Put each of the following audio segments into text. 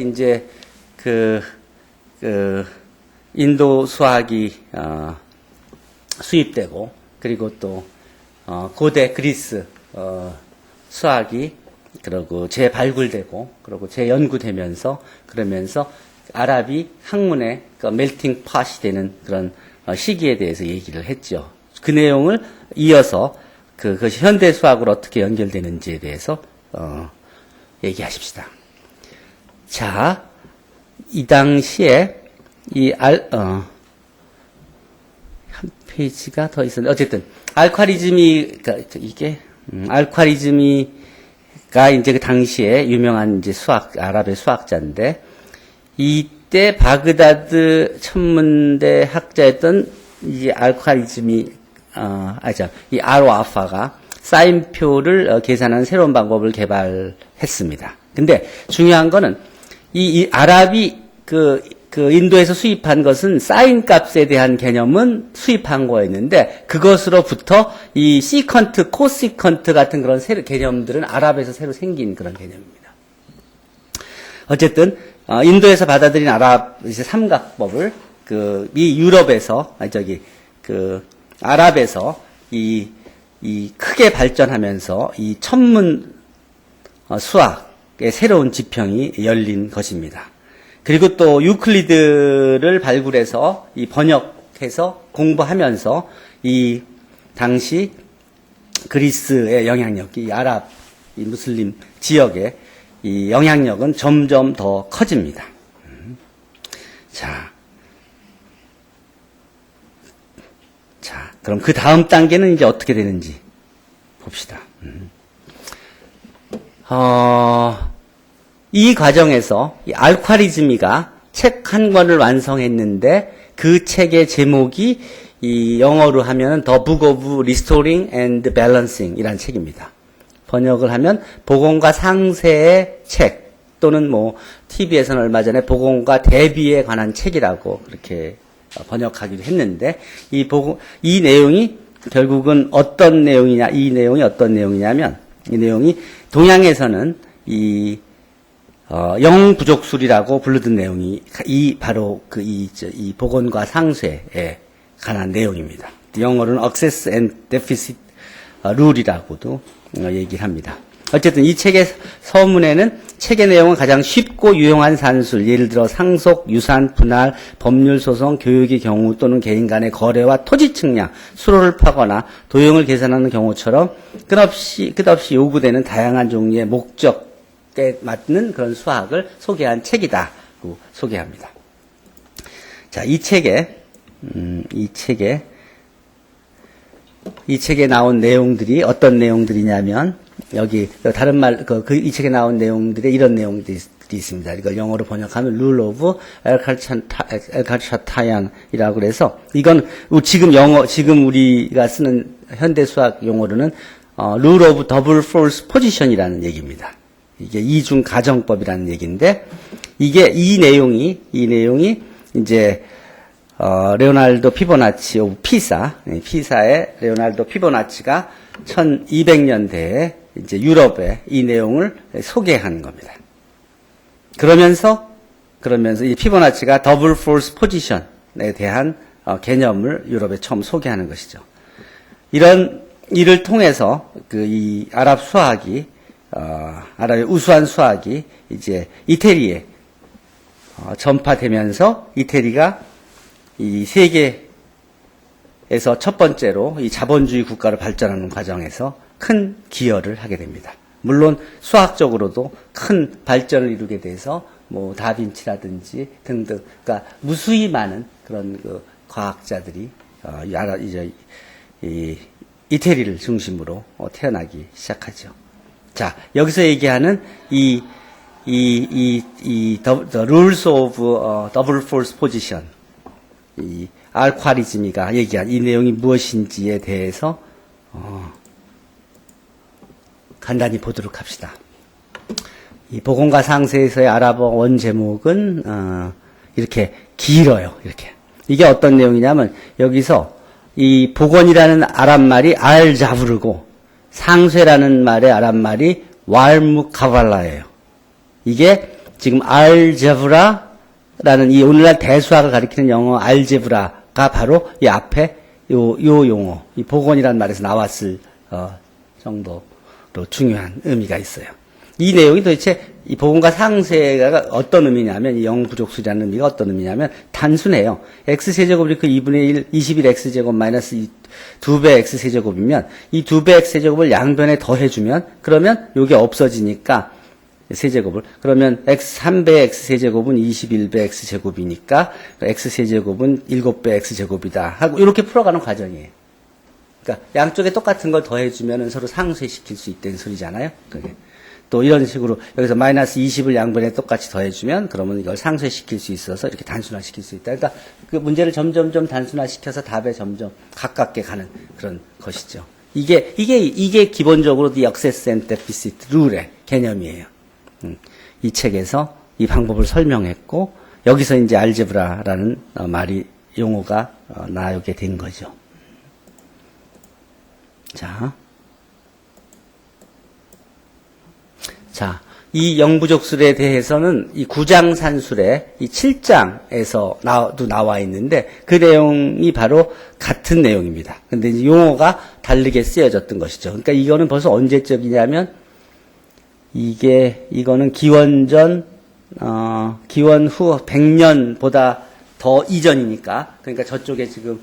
이제 인도 수학이 수입되고, 그리고 또 고대 그리스 수학이 그리고 재발굴되고, 그리고 재연구되면서, 그러면서 아랍이 학문의 멜팅 팟이 되는 그런 시기에 대해서 얘기를 했죠. 그 내용을 이어서 그것이 현대 수학으로 어떻게 연결되는지에 대해서 얘기하십시다. 자, 이 당시에 한 페이지가 더 있었는데, 어쨌든 알콰리즈미가 이제 그 당시에 유명한 이제 아랍의 수학자인데, 이때 바그다드 천문대 학자였던 이 알콰리즈미, 이 아로아파가 사인표를 계산하는 새로운 방법을 개발했습니다. 근데 중요한 거는 이 아랍이 그 인도에서 수입한 것은 사인 값에 대한 개념은 수입한 거였는데, 그것으로부터 이 시컨트, 코시컨트 같은 그런 개념들은 아랍에서 새로 생긴 그런 개념입니다. 어쨌든 인도에서 받아들인 아랍 이제 삼각법을 이 유럽에서 아랍에서 이 크게 발전하면서 이 천문 수학의 새로운 지평이 열린 것입니다. 그리고 또 유클리드를 발굴해서 이 번역해서 공부하면서 이 당시 그리스의 영향력, 이 아랍, 이 무슬림 지역의 이 영향력은 점점 더 커집니다. 자, 그럼 그 다음 단계는 이제 어떻게 되는지 봅시다. 이 과정에서 이 알콰리즈미가 책 한 권을 완성했는데, 그 책의 제목이 이 영어로 하면 The Book of Restoring and Balancing 이라는 책입니다. 번역을 하면 복원과 상세의 책, 또는 TV에서는 얼마 전에 복원과 대비에 관한 책이라고 그렇게 번역하기도 했는데, 이 내용이 결국은 어떤 내용이냐, 이 내용이 어떤 내용이냐면, 이 내용이 동양에서는 이 영부족술이라고 부르던 내용이 바로 이 복원과 상쇄에 관한 내용입니다. 영어로는 Access and Deficit Rule이라고도 얘기를 합니다. 어쨌든 이 책의 서문에는 책의 내용은 가장 쉽고 유용한 산술, 예를 들어 상속, 유산, 분할, 법률 소송, 교육의 경우 또는 개인 간의 거래와 토지 측량, 수로를 파거나 도용을 계산하는 경우처럼 끝없이 요구되는 다양한 종류의 목적에 맞는 그런 수학을 소개한 책이다고 소개합니다. 자, 이 책에 나온 내용들이 어떤 내용들이냐면, 여기 다른 이 책에 나온 내용들에 이런 내용들이 있습니다. 이걸 영어로 번역하면 Rule of 엘카차타얀이라고 그래서, 이건 지금 우리가 쓰는 현대 수학 용어로는 Rule of Double False Position이라는 얘기입니다. 이게 이중 가정법이라는 얘기인데, 이 내용이 이제 레오날도 피보나치 오브 피사의 레오날도 피보나치가 1200년대에 이제 유럽에 이 내용을 소개한 겁니다. 그러면서 이 피보나치가 더블 폴스 포지션에 대한 개념을 유럽에 처음 소개하는 것이죠. 이런 일을 통해서 이 아랍 수학이 아랍의 우수한 수학이 이제 이태리에 전파되면서, 이태리가 이 세계에서 첫 번째로 이 자본주의 국가로 발전하는 과정에서 큰 기여를 하게 됩니다. 물론 수학적으로도 큰 발전을 이루게 돼서 다빈치라든지 등등, 그러니까 무수히 많은 그런 과학자들이 이 이태리를 중심으로 태어나기 시작하죠. 자, 여기서 얘기하는 The Rules of Double False Position, 이 알콰리즈미가 얘기한 이 내용이 무엇인지에 대해서 간단히 보도록 합시다. 이 복원과 상세에서의 아랍어 원 제목은 이렇게 길어요. 이게 어떤 내용이냐면, 여기서 이 복원이라는 아랍말이 알자브르고 상쇄라는 말의 아랍말이 왈무카발라예요. 이게 지금 알제브라라는 이 오늘날 대수학을 가리키는 영어 알제브라가 바로 이 앞에 요 용어, 이 복원이라는 말에서 나왔을 정도로 중요한 의미가 있어요. 이 내용이 도대체 이 복원과 상세가 어떤 의미냐면, 이 영부족수라는 의미가 어떤 의미냐면 단순해요. x세제곱이 그 2분의 1, 21x제곱 마이너스 2배 x세제곱이면 이 2배 x세제곱을 양변에 더해주면 그러면 요게 없어지니까 세제곱을, 그러면 3배 x세제곱은 21배 x제곱이니까 x세제곱은 7배 x제곱이다 하고 이렇게 풀어가는 과정이에요. 그러니까 양쪽에 똑같은 걸 더해주면 서로 상쇄시킬 수 있다는 소리잖아요. 그게. 또 이런 식으로 여기서 마이너스 20을 양변에 똑같이 더해주면 그러면 이걸 상쇄시킬 수 있어서 이렇게 단순화시킬 수 있다. 그러니까 그 문제를 점점 단순화시켜서 답에 점점 가깝게 가는 그런 것이죠. 이게 기본적으로 The Access and Deficit Rule의 개념이에요. 이 책에서 이 방법을 설명했고 여기서 이제 알제브라라는 말이 용어가 나오게 된 거죠. 자, 이 영부족술에 대해서는 이 구장산술의 이 7장에서도 나와 있는데 그 내용이 바로 같은 내용입니다. 근데 이제 용어가 다르게 쓰여졌던 것이죠. 그러니까 이거는 벌써 언제적이냐면 이거는 기원 후 100년보다 더 이전이니까, 그러니까 저쪽에 지금,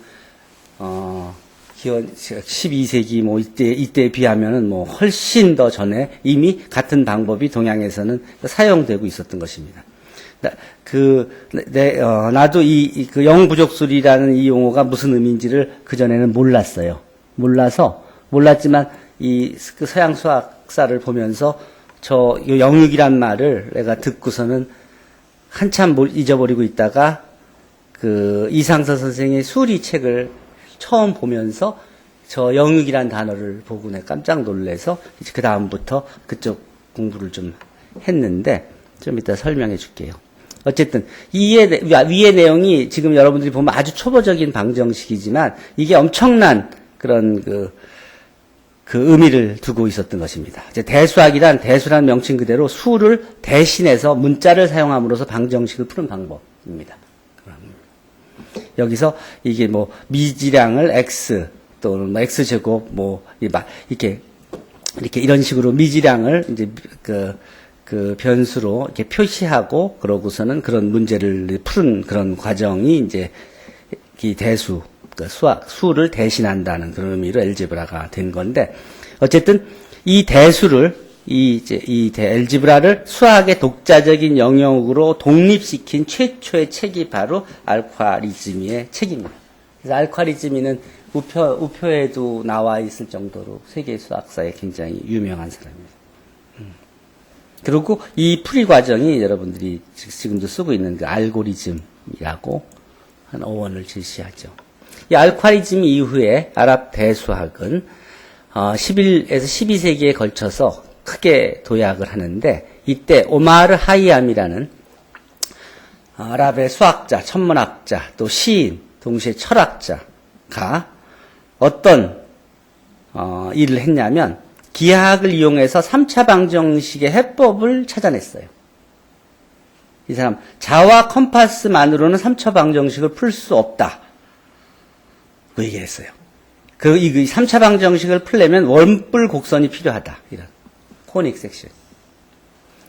기원 12세기 뭐 이때에 비하면은 뭐 훨씬 더 전에 이미 같은 방법이 동양에서는 사용되고 있었던 것입니다. 나도 그 영부족술이라는 이 용어가 무슨 의미인지를 그전에는 몰랐지만 그 서양 수학사를 보면서 영육이란 말을 내가 듣고서는 한참 잊어버리고 있다가 그 이상서 선생의 수리 책을 처음 보면서 저 영육이란 단어를 보고 내가 깜짝 놀라서 이제 그 다음부터 그쪽 공부를 좀 했는데 좀 이따 설명해 줄게요. 어쨌든 위의 내용이 지금 여러분들이 보면 아주 초보적인 방정식이지만 이게 엄청난 그런 그 의미를 두고 있었던 것입니다. 이제 대수라는 명칭 그대로 수를 대신해서 문자를 사용함으로써 방정식을 푸는 방법입니다. 여기서 이게 뭐 미지량을 x 또는 뭐 x제곱 뭐 이렇게 이런 식으로 미지량을 이제 그 변수로 이렇게 표시하고 그러고서는 그런 문제를 푸는 그런 과정이 이제 이 대수 수를 대신한다는 그런 의미로 엘제브라가 된 건데, 어쨌든 이 대수를 이 엘제브라를 수학의 독자적인 영역으로 독립시킨 최초의 책이 바로 알콰리즈미의 책입니다. 그래서 알콰리즈미는 우표에도 나와 있을 정도로 세계 수학사에 굉장히 유명한 사람입니다. 그리고 이 풀이 과정이 여러분들이 지금도 쓰고 있는 그 알고리즘이라고 한 어원을 제시하죠. 이 알콰리즘 이후에 아랍 대수학은 11에서 12세기에 걸쳐서 크게 도약을 하는데, 이때 오마르 하이암이라는 아랍의 수학자, 천문학자, 또 시인, 동시에 철학자가 어떤 일을 했냐면 기하학을 이용해서 3차 방정식의 해법을 찾아냈어요. 이 사람 자와 컴파스만으로는 3차 방정식을 풀 수 없다. 그 얘기를 했어요. 이 3차 방정식을 풀려면 원뿔 곡선이 필요하다. 이런. 코닉 섹션.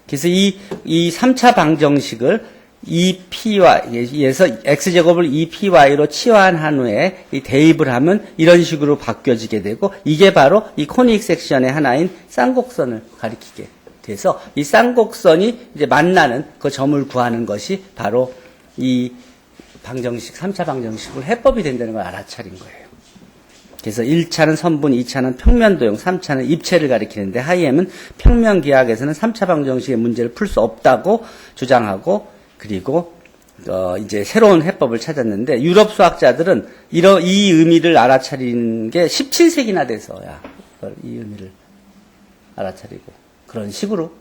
그래서 이 3차 방정식을 2py에서 x제곱을 2py로 치환한 후에 이 대입을 하면 이런 식으로 바뀌어지게 되고, 이게 바로 이 코닉 섹션의 하나인 쌍곡선을 가리키게 돼서 이 쌍곡선이 이제 만나는 그 점을 구하는 것이 바로 이 방정식, 3차 방정식을 해법이 된다는 걸 알아차린 거예요. 그래서 1차는 선분, 2차는 평면도형, 3차는 입체를 가리키는데, 하이엠은 평면기하학에서는 3차 방정식의 문제를 풀 수 없다고 주장하고, 그리고 이제 새로운 해법을 찾았는데, 유럽 수학자들은 이 의미를 알아차린 게 17세기나 돼서야 이 의미를 알아차리고 그런 식으로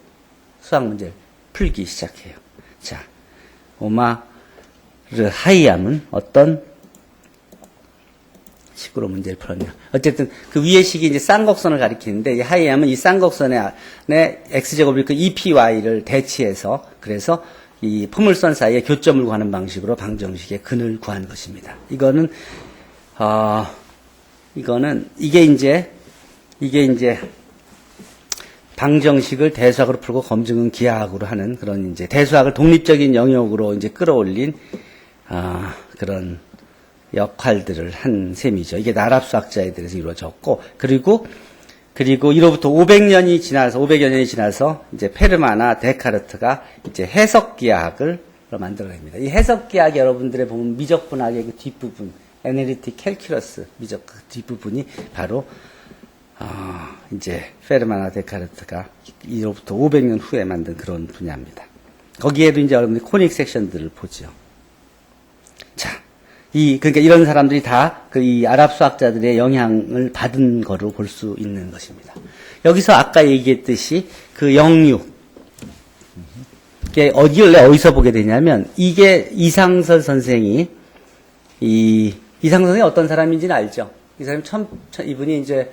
수학 문제를 풀기 시작해요. 자, 오마르 하이암은 어떤 식으로 문제를 풀었냐. 어쨌든 그 위의 식이 이제 쌍곡선을 가리키는데 이 하이암은 이 쌍곡선에 x제곱일 그 EPy를 대치해서 그래서 이 포물선 사이에 교점을 구하는 방식으로 방정식의 근을 구한 것입니다. 이게 이제 방정식을 대수학으로 풀고 검증은 기하학으로 하는 그런 이제 대수학을 독립적인 영역으로 이제 끌어올린 그런 역할들을 한 셈이죠. 이게 나랍수학자에 대해서 이루어졌고, 그리고 이로부터 500여 년이 지나서 이제 페르마나 데카르트가 이제 해석기하학을 만들어냅니다. 이 해석기하학 여러분들의 보면 미적분학의 그 뒷부분, 애널리틱 캘큘러스 미적 그 뒷부분이 바로 이제 페르마나 데카르트가 이로부터 500년 후에 만든 그런 분야입니다. 거기에도 이제 여러분들이 코닉 섹션들을 보죠. 자, 그러니까 이런 사람들이 다 이 아랍 수학자들의 영향을 받은 거로 볼 수 있는 것입니다. 여기서 아까 얘기했듯이 그 영육, 이게 어디서 보게 되냐면, 이게 이상설 선생이, 이상설 선생이 어떤 사람인지는 알죠? 이 사람이 이분이 이제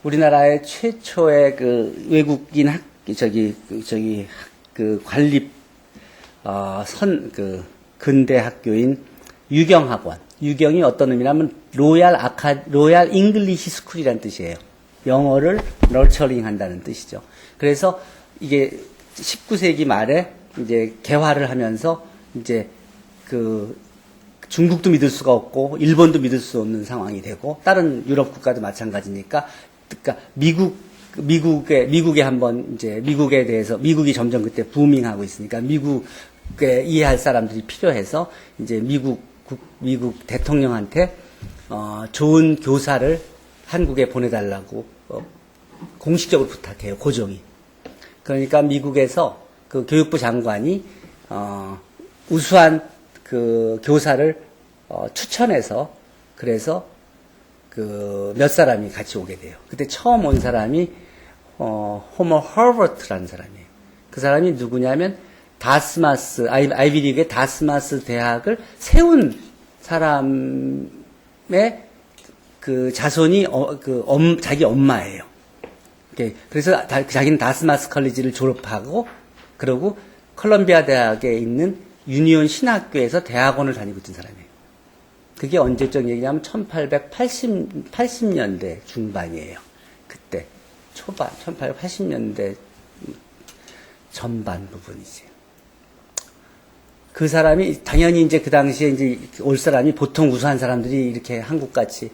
우리나라의 최초의 그 외국인 관립, 근대 학교인 유경학원. 유경이 어떤 의미냐면 로얄 잉글리시 스쿨이라는 뜻이에요. 영어를 널처링 한다는 뜻이죠. 그래서 이게 19세기 말에 이제 개화를 하면서 이제 중국도 믿을 수가 없고 일본도 믿을 수 없는 상황이 되고 다른 유럽 국가도 마찬가지니까 그러니까 미국에 한번 이제 미국에 대해서 미국이 점점 그때 부밍하고 있으니까 미국에 이해할 사람들이 필요해서 이제 미국 대통령한테 좋은 교사를 한국에 보내달라고 공식적으로 부탁해요. 고종이. 그러니까 미국에서 그 교육부 장관이 우수한 그 교사를 추천해서 그래서 그 몇 사람이 같이 오게 돼요. 그때 처음 온 사람이 호머 허버트라는 사람이에요. 그 사람이 누구냐면 아이비리그의 다스마스 대학을 세운 사람의 그 자손이 자기 엄마예요. 그래서 자기는 다스마스 컬리지를 졸업하고 그러고 컬럼비아 대학에 있는 유니온 신학교에서 대학원을 다니고 있던 사람이에요. 그게 언제적 얘기냐면 1880년대 중반이에요. 그때 초반 1880년대 전반 부분이지. 그 사람이 당연히 이제 그 당시에 이제 올 사람이 보통 우수한 사람들이 이렇게 한국같이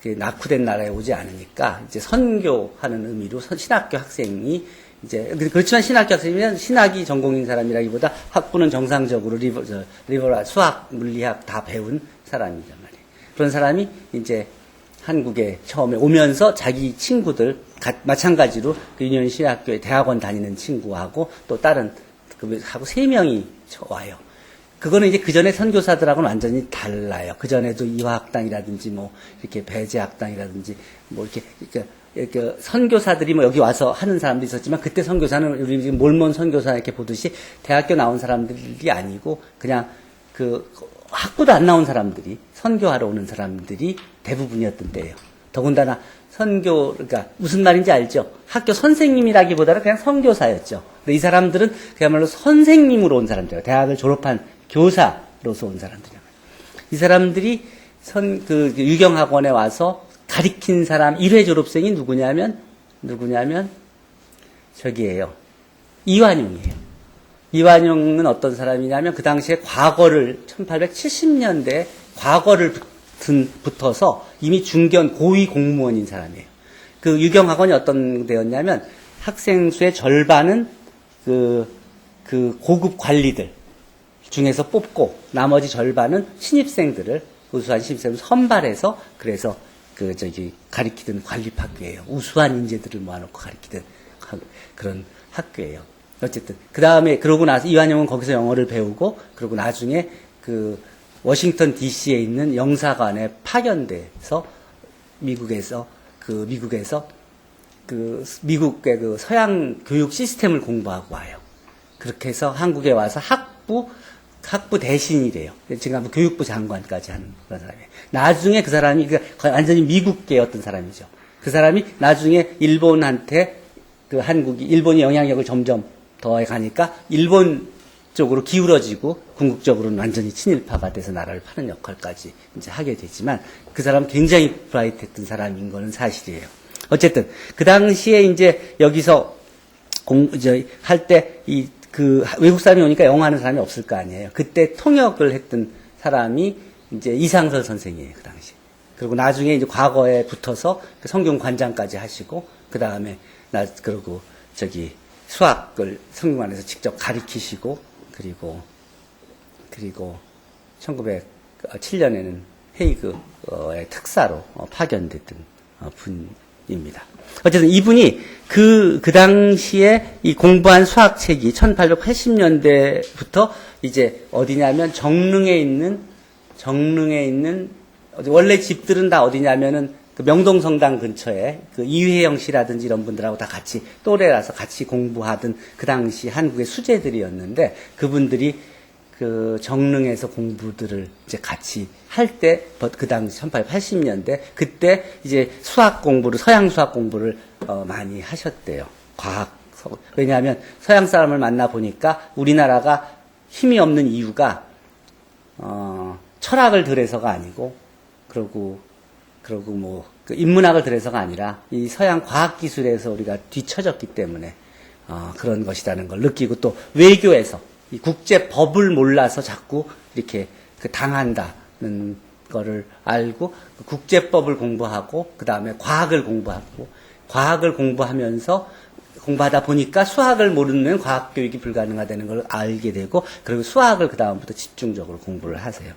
낙후된 나라에 오지 않으니까 이제 선교하는 의미로 신학교 학생이 이제 그렇지만 신학교 학생이면 신학이 전공인 사람이라기보다 학부는 정상적으로 리버럴 수학, 물리학 다 배운 사람이란 말이에요. 그런 사람이 이제 한국에 처음에 오면서 자기 친구들 마찬가지로 그 유니온 신학교에 대학원 다니는 친구하고 또 다른 하고 3명이 와요. 그거는 이제 그 전에 선교사들하고는 완전히 달라요. 그 전에도 이화학당이라든지 뭐 이렇게 배제학당이라든지 뭐 이렇게 선교사들이 뭐 여기 와서 하는 사람도 있었지만 그때 선교사는 우리 지금 몰몬 선교사 이렇게 보듯이 대학교 나온 사람들이 아니고 그냥 그 학부도 안 나온 사람들이 선교하러 오는 사람들이 대부분이었던 때예요. 더군다나 그러니까 무슨 말인지 알죠? 학교 선생님이라기보다는 그냥 선교사였죠. 근데 이 사람들은 그야말로 선생님으로 온 사람들이에요. 대학을 졸업한 교사로서 온 사람들이에요. 이 사람들이 유경학원에 와서 가리킨 사람 1회 졸업생이 누구냐면 저기예요. 이완용이에요. 이완용은 어떤 사람이냐면 그 당시에 1870년대 과거를 붙어서 이미 중견 고위 공무원인 사람이에요. 그 유경학원이 어떤 데였냐면 학생 수의 절반은 그 고급 관리들 중에서 뽑고 나머지 절반은 신입생들을 우수한 신입생을 선발해서 그래서 가리키던 관립학교예요. 우수한 인재들을 모아놓고 가리키던 그런 학교예요. 어쨌든 그러고 나서 이완용은 거기서 영어를 배우고 그러고 나중에 워싱턴 DC에 있는 영사관에 파견돼서 미국의 서양 교육 시스템을 공부하고 와요. 그렇게 해서 한국에 와서 학부 학부 대신이래요. 지금 교육부 장관까지 하는 그런 사람이에요. 나중에 그 사람이 완전히 미국계 어떤 사람이죠. 그 사람이 나중에 일본한테 일본이 영향력을 점점 더해 가니까 일본 쪽으로 기울어지고 궁극적으로는 완전히 친일파가 돼서 나라를 파는 역할까지 이제 하게 되지만 그 사람 굉장히 브라이트했던 사람인 거는 사실이에요. 어쨌든 그 당시에 이제 여기서 할 때 외국 사람이 오니까 영어하는 사람이 없을 거 아니에요. 그때 통역을 했던 사람이 이제 이상설 선생이에요, 그 당시. 그리고 나중에 이제 과거에 붙어서 성경 관장까지 하시고, 그 다음에 그리고 수학을 성경관에서 직접 가르치시고, 그리고 1907년에는 헤이그의 특사로 파견됐던 분입니다. 어쨌든 이분이 그 당시에 이 공부한 수학책이 1880년대부터 이제 어디냐면 정릉에 있는 원래 집들은 다 어디냐면은 그 명동성당 근처에 그 이회영 씨라든지 이런 분들하고 다 같이 또래라서 같이 공부하던 그 당시 한국의 수재들이었는데 그분들이 그 정릉에서 공부들을 이제 같이 할 때 그 당시 1880년대 그때 이제 서양 수학 공부를 많이 하셨대요. 왜냐하면 서양 사람을 만나 보니까 우리나라가 힘이 없는 이유가 철학을 들여서가 아니고 그러고 그 인문학을 들여서가 아니라 이 서양 과학 기술에서 우리가 뒤처졌기 때문에 그런 것이라는 걸 느끼고 또 외교에서 이 국제법을 몰라서 자꾸 이렇게 당한다는 거를 알고 국제법을 공부하고 그 다음에 과학을 공부하다 보니까 수학을 모르는 과학 교육이 불가능하다는 걸 알게 되고 그리고 수학을 그 다음부터 집중적으로 공부를 하세요.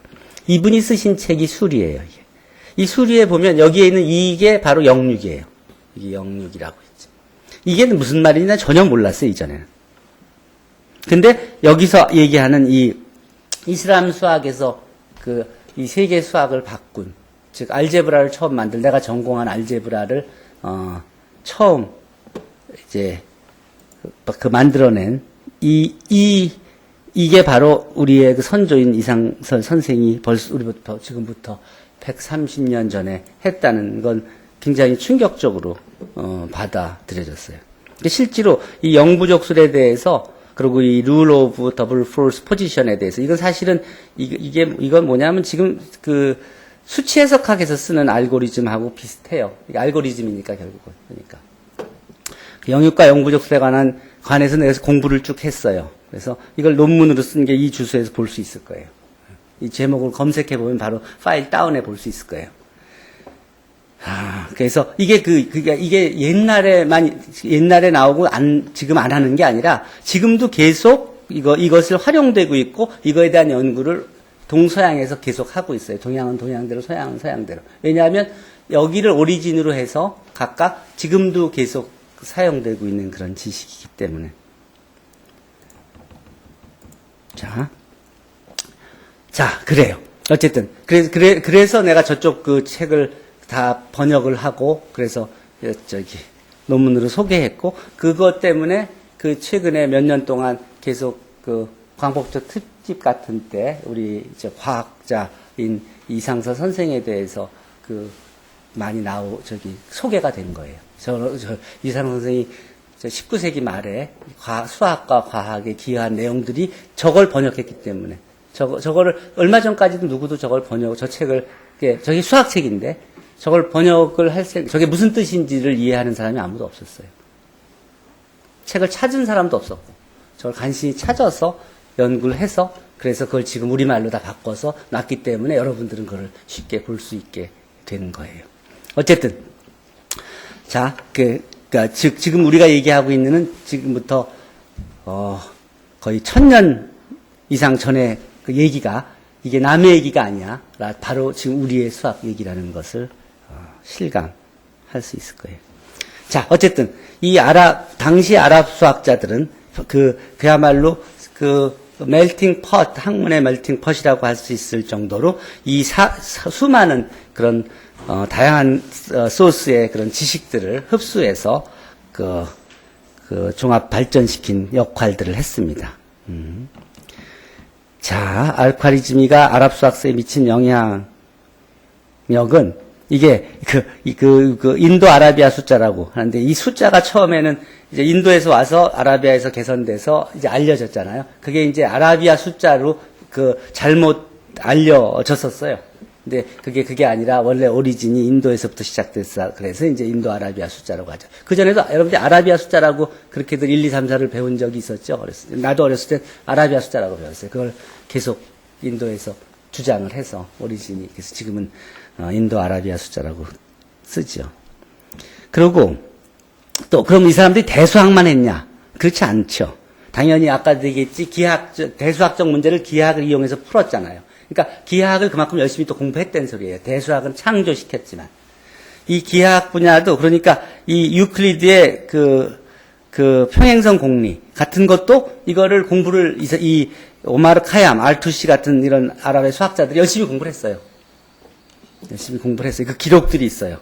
이분이 쓰신 책이 수리예요. 이게. 이 수리에 보면 여기에 있는 이게 바로 영육이에요. 이게 영육이라고 있죠. 이게 무슨 말이냐 전혀 몰랐어요 이전에는. 근데 여기서 얘기하는 이 이슬람 수학에서 이 세계 수학을 바꾼, 즉 알제브라를 처음 내가 전공한 알제브라를 처음 이제 만들어낸 이게 바로 우리의 그 선조인 이상설 선생이 우리부터 지금부터 130년 전에 했다는 건 굉장히 충격적으로 받아들여졌어요. 실제로 이 영부족술에 대해서 그리고 이 룰 오브 더블 폴스 포지션에 대해서 이건 사실은 이건 뭐냐면 지금 그 수치 해석학에서 쓰는 알고리즘하고 비슷해요. 이게 알고리즘이니까 결국은 그러니까 영육과 영부족술에 관해서 내가 공부를 쭉 했어요. 그래서 이걸 논문으로 쓴 게 이 주소에서 볼 수 있을 거예요. 이 제목을 검색해 보면 바로 파일 다운해 볼 수 있을 거예요. 그래서 이게 옛날에 나오고 지금 안 하는 게 아니라 지금도 계속 이것을 활용되고 있고 이거에 대한 연구를 동서양에서 계속 하고 있어요. 동양은 동양대로, 서양은 서양대로. 왜냐하면 여기를 오리진으로 해서 각각 지금도 계속 사용되고 있는 그런 지식이기 때문에. 자, 그래요. 어쨌든 그래서 내가 저쪽 그 책을 다 번역을 하고 그래서 논문으로 소개했고 그것 때문에 그 최근에 몇 년 동안 계속 그 광복절 특집 같은 때 우리 과학자인 이상서 선생에 대해서 많이 소개가 된 거예요. 이상서 선생이 19세기 말에 수학과 과학에 기여한 내용들이 저걸 번역했기 때문에 저거를 얼마 전까지도 누구도 저걸 저 책을 저게 수학책인데 저걸 번역을 저게 무슨 뜻인지를 이해하는 사람이 아무도 없었어요. 책을 찾은 사람도 없었고, 저걸 간신히 찾아서 연구를 해서, 그래서 그걸 지금 우리말로 다 바꿔서 놨기 때문에 여러분들은 그걸 쉽게 볼 수 있게 되는 거예요. 어쨌든, 자, 지금 우리가 얘기하고 있는 지금부터, 거의 1000년 이상 전에 그 얘기가, 이게 남의 얘기가 아니야. 바로 지금 우리의 수학 얘기라는 것을 실감할 수 있을 거예요. 자, 어쨌든 당시 아랍 수학자들은 그야말로 멜팅 pot, 학문의 멜팅 pot이라고 할 수 있을 정도로 이 수많은 그런 다양한 소스의 그런 지식들을 흡수해서 종합 발전시킨 역할들을 했습니다. 자, 자, 알콰리즈미가 아랍 수학사에 미친 영향력은 이게 그 인도 아라비아 숫자라고 하는데 이 숫자가 처음에는 이제 인도에서 와서 아라비아에서 개선돼서 이제 알려졌잖아요. 그게 이제 아라비아 숫자로 잘못 알려졌었어요. 근데 그게 아니라 원래 오리진이 인도에서부터 시작됐어. 그래서 이제 인도 아라비아 숫자라고 하죠. 그전에도 여러분들 아라비아 숫자라고 그렇게들 1, 2, 3, 4를 배운 적이 있었죠. 어렸을 때. 나도 어렸을 때 아라비아 숫자라고 배웠어요. 그걸 계속 인도에서 주장을 해서 오리진이. 그래서 지금은 인도 아라비아 숫자라고 쓰죠. 그리고 또 그럼 이 사람들이 대수학만 했냐? 그렇지 않죠. 당연히 아까 얘기했지 대수학적 문제를 기하학을 이용해서 풀었잖아요. 그러니까 기하학을 그만큼 열심히 또 공부했다는 소리예요. 대수학은 창조시켰지만 이 기하학 분야도 그러니까 이 유클리드의 그 평행선 공리 같은 것도 이거를 공부를 이 오마르 카얌, 알투시 같은 이런 아랍의 수학자들이 열심히 공부를 했어요. 열심히 공부를 했어요. 그 기록들이 있어요.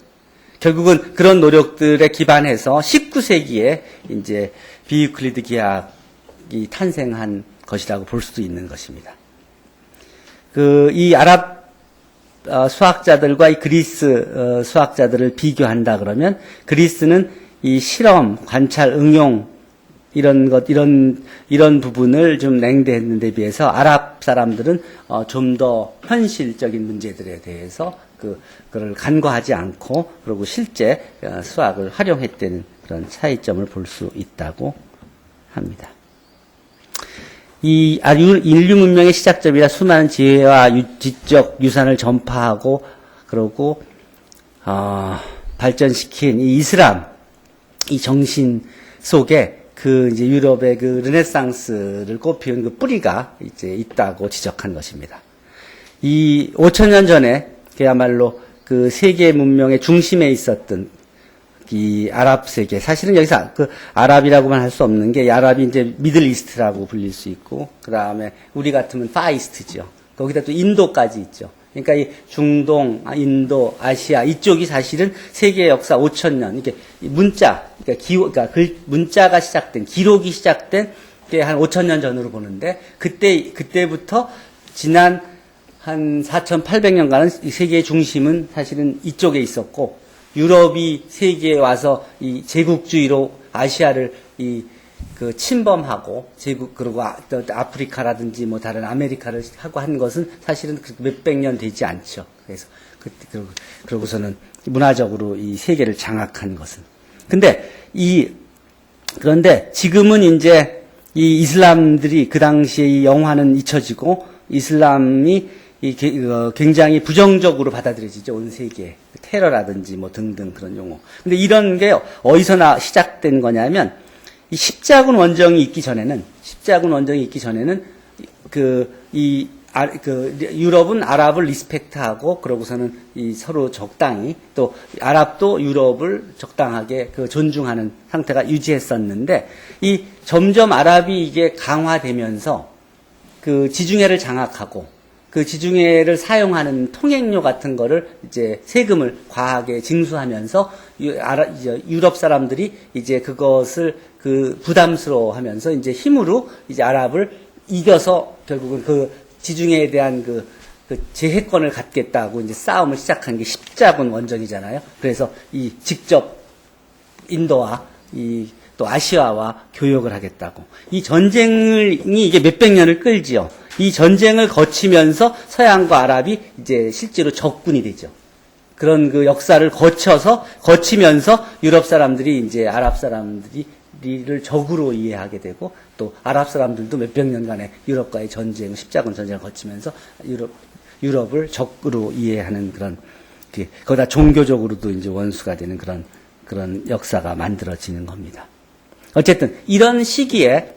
결국은 그런 노력들에 기반해서 19세기에 이제 비유클리드 기하학이 탄생한 것이라고 볼 수도 있는 것입니다. 이 아랍 수학자들과 이 그리스 수학자들을 비교한다 그러면 그리스는 이 실험, 관찰, 응용 이런 부분을 좀 냉대했는데 비해서 아랍 사람들은 좀 더 현실적인 문제들에 대해서 그걸 간과하지 않고 그리고 실제 수학을 활용했다는 그런 차이점을 볼 수 있다고 합니다. 이 인류 문명의 시작점이라 수많은 지혜와 지적 유산을 전파하고 그러고 발전시킨 이 이슬람 이 정신 속에 이제 유럽의 르네상스를 꽃피운 그 뿌리가 이제 있다고 지적한 것입니다. 이 5,000년 전에 그야말로 그 세계 문명의 중심에 있었던 이 아랍 세계, 사실은 여기서 아랍이라고만 할 수 없는 게, 이 아랍이 이제 미들 이스트라고 불릴 수 있고, 그 다음에 우리 같으면 파이스트죠. 거기다 또 인도까지 있죠. 그러니까 이 중동, 인도, 아시아, 이쪽이 사실은 세계 역사 5,000년, 이게 문자, 그러니까 문자가 시작된, 기록이 시작된 게 한 5,000년 전으로 보는데, 그때부터 지난 한 4,800년간은 세계의 중심은 사실은 이쪽에 있었고, 유럽이 세계에 와서 이 제국주의로 아시아를 침범하고 그리고 아프리카라든지 뭐 다른 아메리카를 하고 한 것은 사실은 몇백 년 되지 않죠. 그래서 그러고서는 문화적으로 이 세계를 장악한 것은. 그런데 지금은 이제 이 이슬람들이 그 당시에 이 영화는 잊혀지고 이슬람이 굉장히 부정적으로 받아들여지죠. 온 세계에. 테러라든지 뭐 등등 그런 용어. 근데 이런 게 어디서 시작된 거냐면, 이 십자군 원정이 있기 전에는 유럽은 아랍을 리스펙트하고, 그러고서는 서로 적당히, 또 아랍도 유럽을 적당하게 존중하는 상태가 유지했었는데, 점점 아랍이 이게 강화되면서 지중해를 장악하고, 지중해를 사용하는 통행료 같은 거를 이제 세금을 과하게 징수하면서 유럽 사람들이 이제 그것을 부담스러워하면서 이제 힘으로 이제 아랍을 이겨서 결국은 지중해에 대한 제해권을 갖겠다고 이제 싸움을 시작한 게 십자군 원정이잖아요. 그래서 직접 인도와 또 아시아와 교역을 하겠다고. 이 전쟁이 이게 몇백 년을 끌지요. 이 전쟁을 거치면서 서양과 아랍이 이제 실제로 적군이 되죠. 그런 역사를 거치면서 유럽 사람들이 이제 아랍 사람들을 적으로 이해하게 되고, 또 아랍 사람들도 몇백 년간의 유럽과의 전쟁, 십자군 전쟁을 거치면서 유럽을 적으로 이해하는 거기다 종교적으로도 이제 원수가 되는 그런 역사가 만들어지는 겁니다. 어쨌든 이런 시기에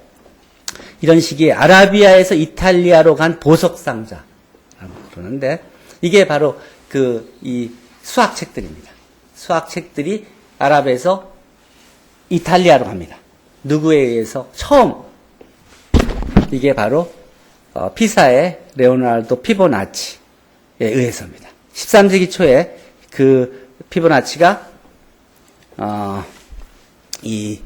아라비아에서 이탈리아로 간 보석상자라고 그러는데, 이게 바로 이 수학책들입니다. 수학책들이 아랍에서 이탈리아로 갑니다. 누구에 의해서? 처음. 이게 바로 피사의 레오나르도 피보나치에 의해서입니다. 13세기 초에 피보나치가 이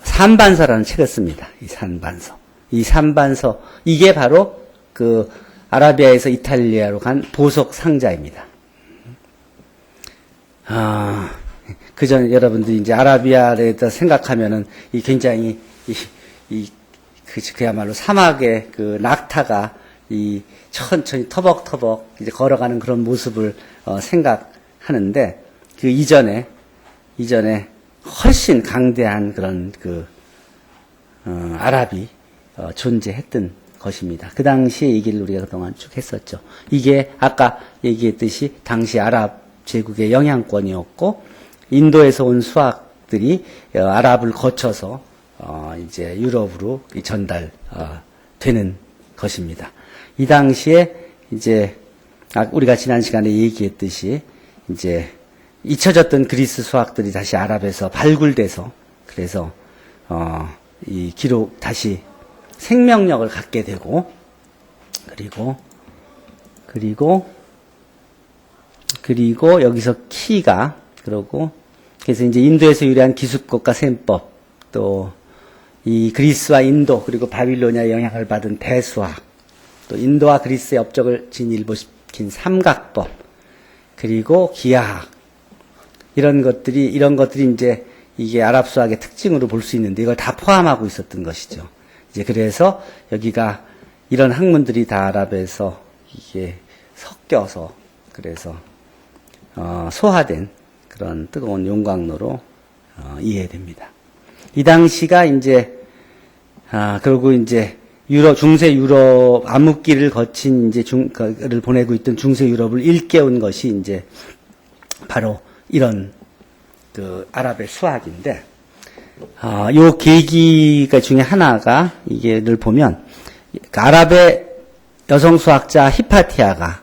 산반서라는 책을 씁니다. 이 산반서. 이 산반서, 이게 바로 그 아라비아에서 이탈리아로 간 보석 상자입니다. 그전 여러분들이 이제 아라비아에 대해서 생각하면은 이 굉장히 그야말로 사막의 그 낙타가 이 천천히 터벅터벅 이제 걸어가는 그런 모습을 생각하는데 그 이전에 훨씬 강대한 그런 그 아랍이 존재했던 것입니다. 그 당시에 얘기를 우리가 그동안 쭉 했었죠. 이게 아까 얘기했듯이 당시 아랍 제국의 영향권이었고 인도에서 온 수학들이 아랍을 거쳐서 이제 유럽으로 전달되는 것입니다. 이 당시에 이제 우리가 지난 시간에 얘기했듯이 이제 잊혀졌던 그리스 수학들이 다시 아랍에서 발굴돼서 그래서 이 기록 다시 생명력을 갖게 되고 그리고 여기서 키가 그래서 이제 인도에서 유래한 기술법과 셈법 또 이 그리스와 인도 그리고 바빌로니아의 영향을 받은 대수학 또 인도와 그리스의 업적을 진일보시킨 삼각법 그리고 기하학 이런 것들이 이제 이게 아랍 수학의 특징으로 볼 수 있는데 이걸 다 포함하고 있었던 것이죠. 이제 그래서 여기가 이런 학문들이 다 아랍에서 이게 섞여서 그래서 소화된 그런 뜨거운 용광로로 이해됩니다. 이 당시가 이제 그리고 이제 중세 유럽 암흑기를 거친 이제 를 보내고 있던 중세 유럽을 일깨운 것이 이제 바로 이런 그 아랍의 수학인데 요 계기가 중에 하나가 이게를 보면 아랍의 여성 수학자 히파티아가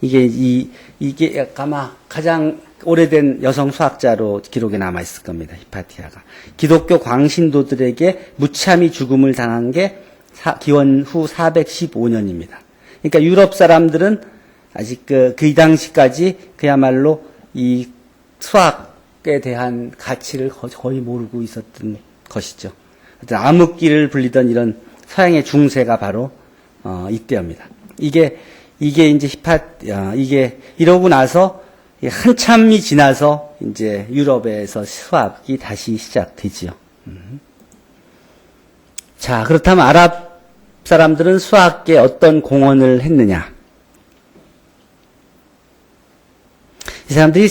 이게 아마 가장 오래된 여성 수학자로 기록에 남아 있을 겁니다. 히파티아가 기독교 광신도들에게 무참히 죽음을 당한 게 기원 후 415년입니다. 그러니까 유럽 사람들은 아직 그 당시까지 그야말로 이 수학에 대한 가치를 거의 모르고 있었던 것이죠. 암흑기를 불리던 이런 서양의 중세가 바로 이때입니다. 이게 이제 이게 이러고 나서 한참이 지나서 이제 유럽에서 수학이 다시 시작되지요. 자, 그렇다면 아랍 사람들은 수학에 어떤 공헌을 했느냐? 이 사람들이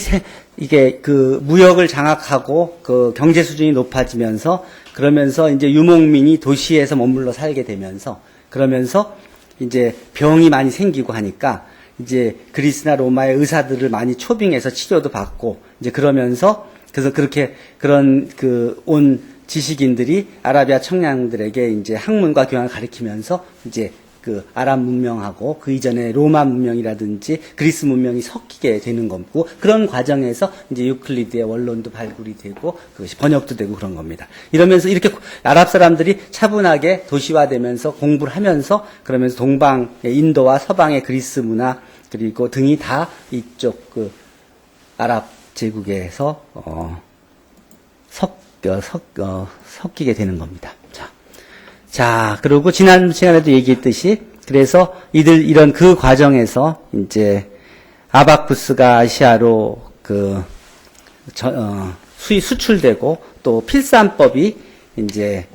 이게 그 무역을 장악하고 그 경제 수준이 높아지면서 그러면서 이제 유목민이 도시에서 머물러 살게 되면서 그러면서 이제 병이 많이 생기고 하니까 이제 그리스나 로마의 의사들을 많이 초빙해서 치료도 받고 이제 그러면서 그래서 그렇게 그런 그 온 지식인들이 아라비아 청량들에게 이제 학문과 교양을 가르치면서 이제 그 아랍 문명하고 그 이전에 로마 문명이라든지 그리스 문명이 섞이게 되는 거고 그런 과정에서 이제 유클리드의 원론도 발굴이 되고 그것이 번역도 되고 그런 겁니다. 이러면서 이렇게 아랍 사람들이 차분하게 도시화되면서 공부를 하면서 그러면서 동방의 인도와 서방의 그리스 문화 그리고 등이 다 이쪽 그 아랍 제국에서 섞이게 되는 겁니다. 자, 그리고 지난 시간에도 얘기했듯이, 그래서 이런 그 과정에서 이제 아바쿠스가 아시아로 수출되고 또 필산법이 이제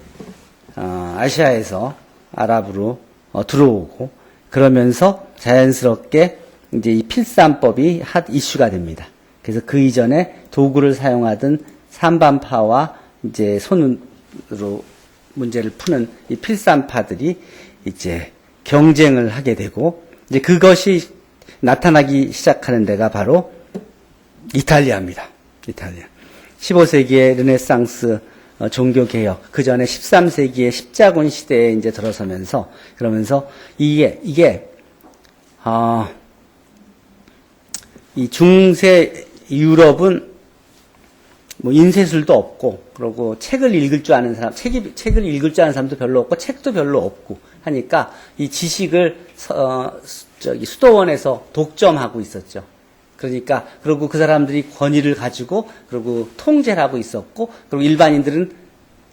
아시아에서 아랍으로 들어오고 그러면서 자연스럽게 이제 이 필산법이 핫 이슈가 됩니다. 그래서 그 이전에 도구를 사용하던 산반파와 이제 손으로 문제를 푸는 이 필산파들이 이제 경쟁을 하게 되고 이제 그것이 나타나기 시작하는 데가 바로 이탈리아입니다. 이탈리아. 15세기의 르네상스 종교개혁, 그 전에 13세기의 십자군 시대에 이제 들어서면서 그러면서 이게 이 중세 유럽은 뭐 인쇄술도 없고 그리고 책을 읽을 줄 아는 사람, 책을 읽을 줄 아는 사람도 별로 없고 책도 별로 없고 하니까 이 지식을 수도원에서 독점하고 있었죠. 그러니까 그리고 그 사람들이 권위를 가지고 그리고 통제를 하고 있었고 그리고 일반인들은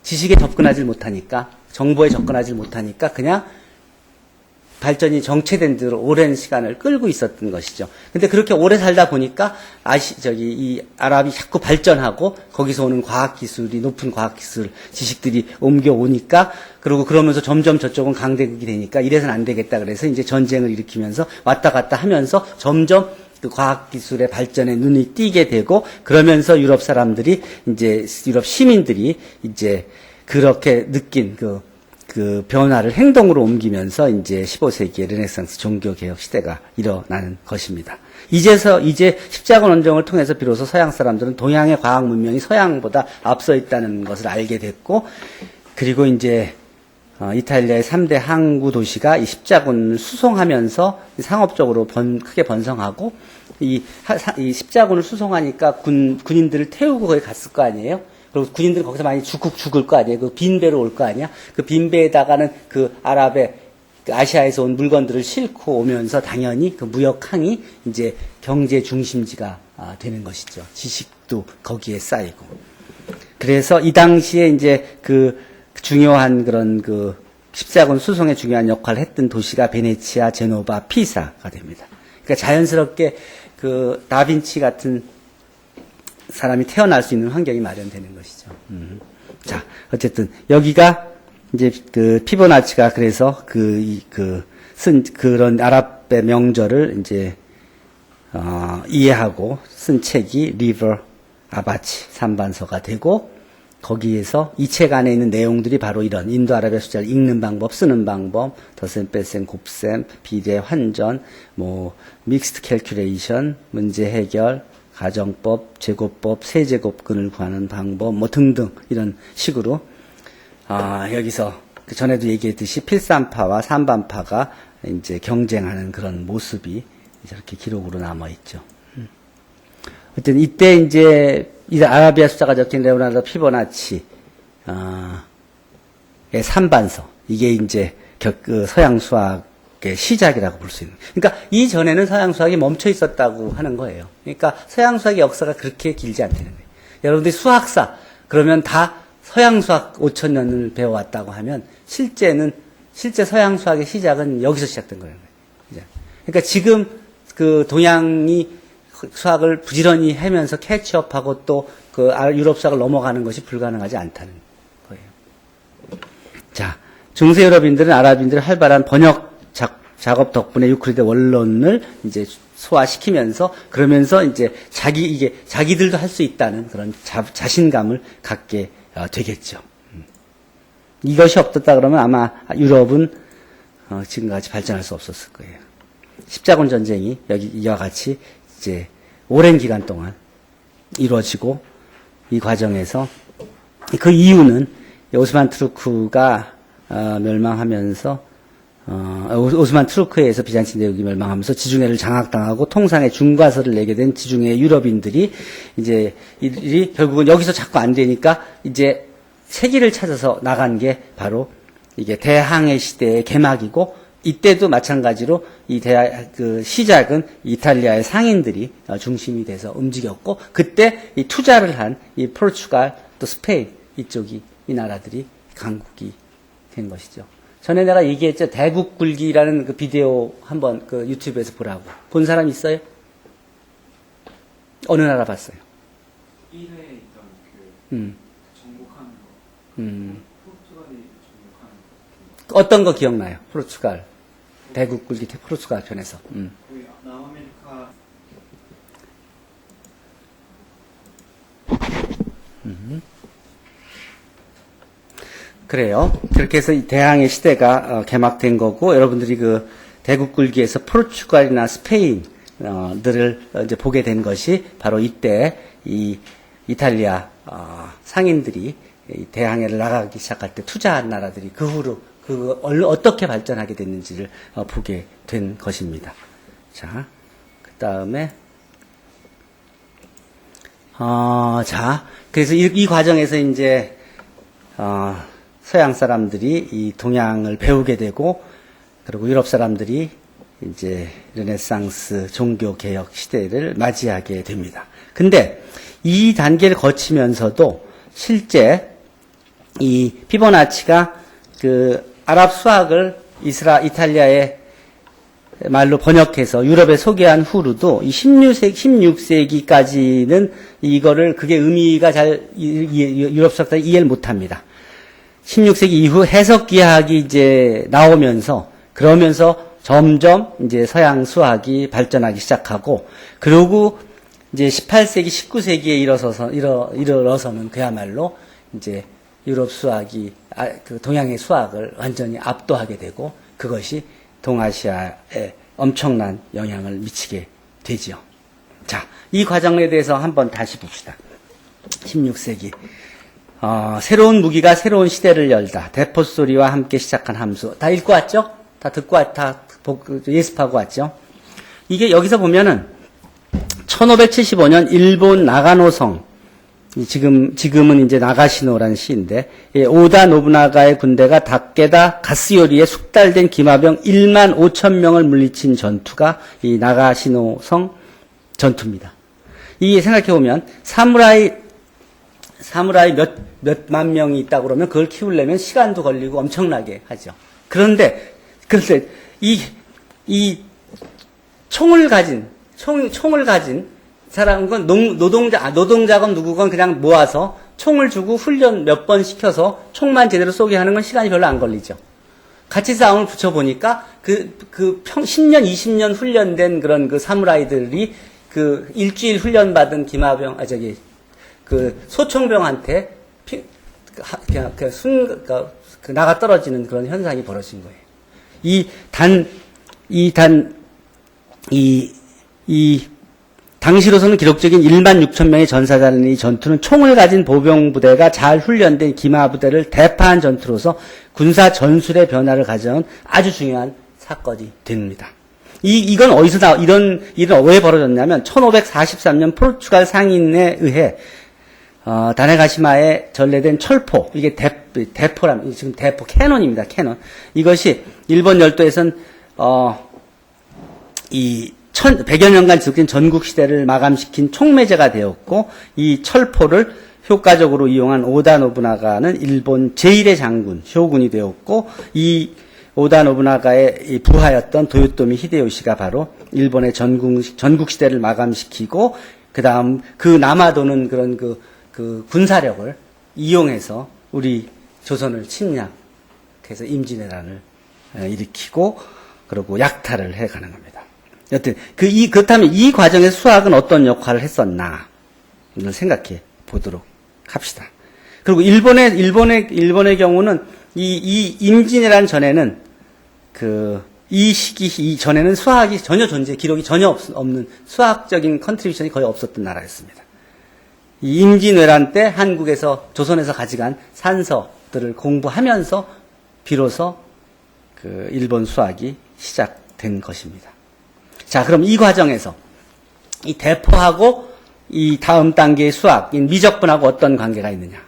지식에 접근하지 못하니까 정보에 접근하지 못하니까 그냥 발전이 정체된 대로 오랜 시간을 끌고 있었던 것이죠. 근데 그렇게 오래 살다 보니까 이 아랍이 자꾸 발전하고 거기서 오는 과학기술이, 높은 과학기술 지식들이 옮겨오니까, 그리고 그러면서 점점 저쪽은 강대국이 되니까 이래서는 안 되겠다 그래서 이제 전쟁을 일으키면서 왔다 갔다 하면서 점점 그 과학기술의 발전에 눈이 띄게 되고, 그러면서 유럽 사람들이 이제, 유럽 시민들이 이제 그렇게 느낀 그 변화를 행동으로 옮기면서 이제 15세기의 르네상스 종교개혁 시대가 일어나는 것입니다. 이제 십자군 원정을 통해서 비로소 서양 사람들은 동양의 과학 문명이 서양보다 앞서 있다는 것을 알게 됐고, 그리고 이제 이탈리아의 3대 항구 도시가 이 십자군을 수송하면서 상업적으로 크게 번성하고, 이 십자군을 수송하니까 군인들을 태우고 거기 갔을 거 아니에요? 그리고 군인들 거기서 많이 죽을 거 아니에요? 그 빈배로 올 거 아니야? 그 빈배에다가는 그 아랍의, 그 아시아에서 온 물건들을 싣고 오면서 당연히 그 무역항이 이제 경제 중심지가 되는 것이죠. 지식도 거기에 쌓이고. 그래서 이 당시에 이제 그 중요한 그런 그 십자군 수송에 중요한 역할을 했던 도시가 베네치아, 제노바, 피사가 됩니다. 그러니까 자연스럽게 그 다빈치 같은 사람이 태어날 수 있는 환경이 마련되는 것이죠. 자, 어쨌든 여기가 이제 그 피보나치가 그래서 쓴 그런 아랍의 명절을 이제 이해하고 쓴 책이 리버 아바치 산반서가 되고, 거기에서 이 책 안에 있는 내용들이 바로 이런 인도 아랍의 숫자를 읽는 방법, 쓰는 방법, 덧셈, 뺄셈, 곱셈, 비례, 환전, 뭐 믹스드 캘큘레이션, 문제 해결, 가정법, 제곱법, 세제곱근을 구하는 방법, 뭐 등등 이런 식으로 여기서 그 전에도 얘기했듯이 필산파와 산반파가 이제 경쟁하는 그런 모습이 이렇게 기록으로 남아 있죠. 어쨌든 이때 이제 이 아라비아 숫자가 적힌 레오나르도 피보나치의 산반서, 이게 이제 그 서양 수학의 시작이라고 볼 수 있는. 그러니까 이전에는 서양 수학이 멈춰 있었다고 하는 거예요. 그러니까 서양 수학의 역사가 그렇게 길지 않다는 거예요. 여러분들이 수학사 그러면 다 서양 수학 5,000년을 배워왔다고 하면 실제 서양 수학의 시작은 여기서 시작된 거예요. 그러니까 지금 그 동양이 수학을 부지런히 하면서 캐치업하고 또 그 유럽 수학을 넘어가는 것이 불가능하지 않다는 거예요. 자, 중세 유럽인들은 아랍인들의 활발한 번역 작업 덕분에 유클리드 원론을 이제 소화시키면서, 그러면서 이제 자기들도 할 수 있다는 그런 자신감을 갖게 되겠죠. 이것이 없었다 그러면 아마 유럽은 지금까지 발전할 수 없었을 거예요. 십자군 전쟁이 이와 같이 이제 오랜 기간 동안 이루어지고, 이 과정에서 그 이유는 오스만 투르크가 멸망하면서 오스만 투르크에 의해서 비잔틴 대국이 멸망하면서 지중해를 장악당하고 통상의 중과서를 내게 된 지중해 유럽인들이 이제 결국은 여기서 자꾸 안 되니까 이제 세기를 찾아서 나간 게 바로 이게 대항해 시대의 개막이고, 이때도 마찬가지로 그 시작은 이탈리아의 상인들이 중심이 돼서 움직였고, 그때 이 투자를 한 이 포르투갈 또 스페인 이 나라들이 강국이 된 것이죠. 전에 내가 얘기했죠. 대국 굴기라는 그 비디오 한번 그 유튜브에서 보라고. 본 사람 있어요? 어느 나라 봤어요? 1회에 있던 그 정복하는 거. 포르투갈이 정복하는 거. 어떤 거 기억나요? 포르투갈. 대국 굴기 포르투갈 편에서. 거기 남아메리카. 그래요. 그렇게 해서 이 대항해 시대가 개막된 거고, 여러분들이 그 대국 굴기에서 포르투갈이나 스페인들을 이제 보게 된 것이 바로 이때 이 이탈리아 상인들이 이 대항해를 나가기 시작할 때 투자한 나라들이 그 후로 어떻게 발전하게 됐는지를 보게 된 것입니다. 자, 그 다음에 자, 그래서 이 과정에서 이제 서양 사람들이 이 동양을 배우게 되고, 그리고 유럽 사람들이 이제 르네상스 종교 개혁 시대를 맞이하게 됩니다. 근데 이 단계를 거치면서도 실제 이 피보나치가 그 아랍 수학을 이탈리아의 말로 번역해서 유럽에 소개한 후로도 이 16세기까지는 이거를 그게 의미가 잘 유럽 수학자들이 이해를 못합니다. 16세기 이후 해석기하학이 이제 나오면서 그러면서 점점 이제 서양 수학이 발전하기 시작하고 그리고 이제 18세기, 19세기에 이르러서는 그야말로 이제 유럽 수학이 그 동양의 수학을 완전히 압도하게 되고 그것이 동아시아에 엄청난 영향을 미치게 되지요. 자, 이 과정에 대해서 한번 다시 봅시다. 16세기. 새로운 무기가 새로운 시대를 열다. 대포 소리와 함께 시작한 함수. 다 읽고 왔죠? 다 듣고 예습하고 왔죠? 이게 여기서 보면은 1575년 일본 나가노성, 지금은 이제 나가시노라는 시인데, 오다 노부나가의 군대가 다케다 가스요리에 숙달된 기마병 1만 5천 명을 물리친 전투가 이 나가시노성 전투입니다. 이 생각해보면, 사무라이 몇만 명이 있다고 그러면 그걸 키우려면 시간도 걸리고 엄청나게 하죠. 그런데, 이 총을 가진 사람은 노동자건 누구건 그냥 모아서 총을 주고 훈련 몇 번 시켜서 총만 제대로 쏘게 하는 건 시간이 별로 안 걸리죠. 같이 싸움을 붙여보니까 10년, 20년 훈련된 그런 그 사무라이들이 그 일주일 훈련받은 소총병한테 나가 떨어지는 그런 현상이 벌어진 거예요. 당시로서는 기록적인 1만 6천 명의 전사자는 이 전투는 총을 가진 보병부대가 잘 훈련된 기마부대를 대파한 전투로서 군사 전술의 변화를 가져온 아주 중요한 사건이 됩니다. 이건 어디서 이런 일은 왜 벌어졌냐면 1543년 포르투갈 상인에 의해 다네가시마에 전래된 철포, 이게 대포라면 지금 대포 캐논입니다. 캐논. 이것이 일본 열도에선 100여 년간 지속된 전국 시대를 마감시킨 총매제가 되었고 이 철포를 효과적으로 이용한 오다 노부나가는 일본 제1의 장군, 쇼군이 되었고 이 오다 노부나가의 부하였던 도요토미 히데요시가 바로 일본의 전국 시대를 마감시키고 그다음 그 남아도는 그런 그 군사력을 이용해서 우리 조선을 침략해서 임진왜란을 일으키고 그리고 약탈을 해가는 겁니다. 여튼 그렇다면 이 과정에서 수학은 어떤 역할을 했었나 생각해 보도록 합시다. 그리고 일본의 경우는 이 임진왜란 전에는 이 시기 전에는 수학이 전혀 기록이 전혀 없는 수학적인 컨트리뷰션이 거의 없었던 나라였습니다. 이 임진왜란 때 한국에서 조선에서 가져간 산서들을 공부하면서 비로소 그 일본 수학이 시작된 것입니다. 자, 그럼 이 과정에서 이 대포하고 이 다음 단계의 수학인 미적분하고 어떤 관계가 있느냐?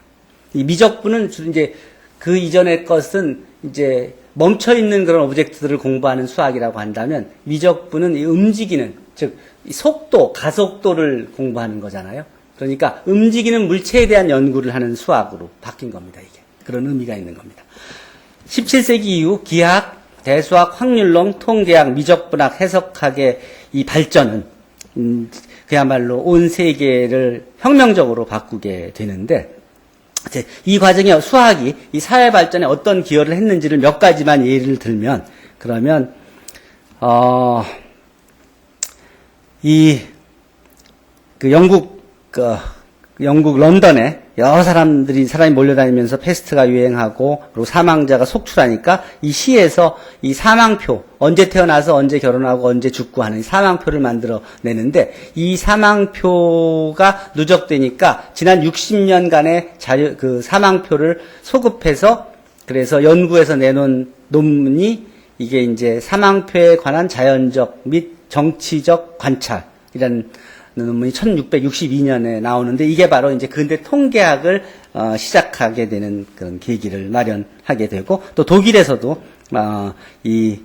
이 미적분은 주로 이제 그 이전의 것은 이제 멈춰 있는 그런 오브젝트들을 공부하는 수학이라고 한다면 미적분은 이 움직이는 즉 속도, 가속도를 공부하는 거잖아요. 그러니까 움직이는 물체에 대한 연구를 하는 수학으로 바뀐 겁니다. 이게 그런 의미가 있는 겁니다. 17세기 이후 기하학, 대수학, 확률론, 통계학, 미적분학, 해석학의 이 발전은 그야말로 온 세계를 혁명적으로 바꾸게 되는데 이 과정에 수학이 이 사회 발전에 어떤 기여를 했는지를 몇 가지만 예를 들면 그러면 영국 런던에 여러 사람이 몰려다니면서 패스트가 유행하고 그리고 사망자가 속출하니까 이 시에서 이 사망표 언제 태어나서 언제 결혼하고 언제 죽고 하는 사망표를 만들어 내는데 이 사망표가 누적되니까 지난 60년간의 그 사망표를 소급해서 그래서 연구해서 내놓은 논문이 이게 이제 사망표에 관한 자연적 및 정치적 관찰이라는 논문이 1662년에 나오는데 이게 바로 이제 근대 통계학을 시작하게 되는 그런 계기를 마련하게 되고 또 독일에서도 이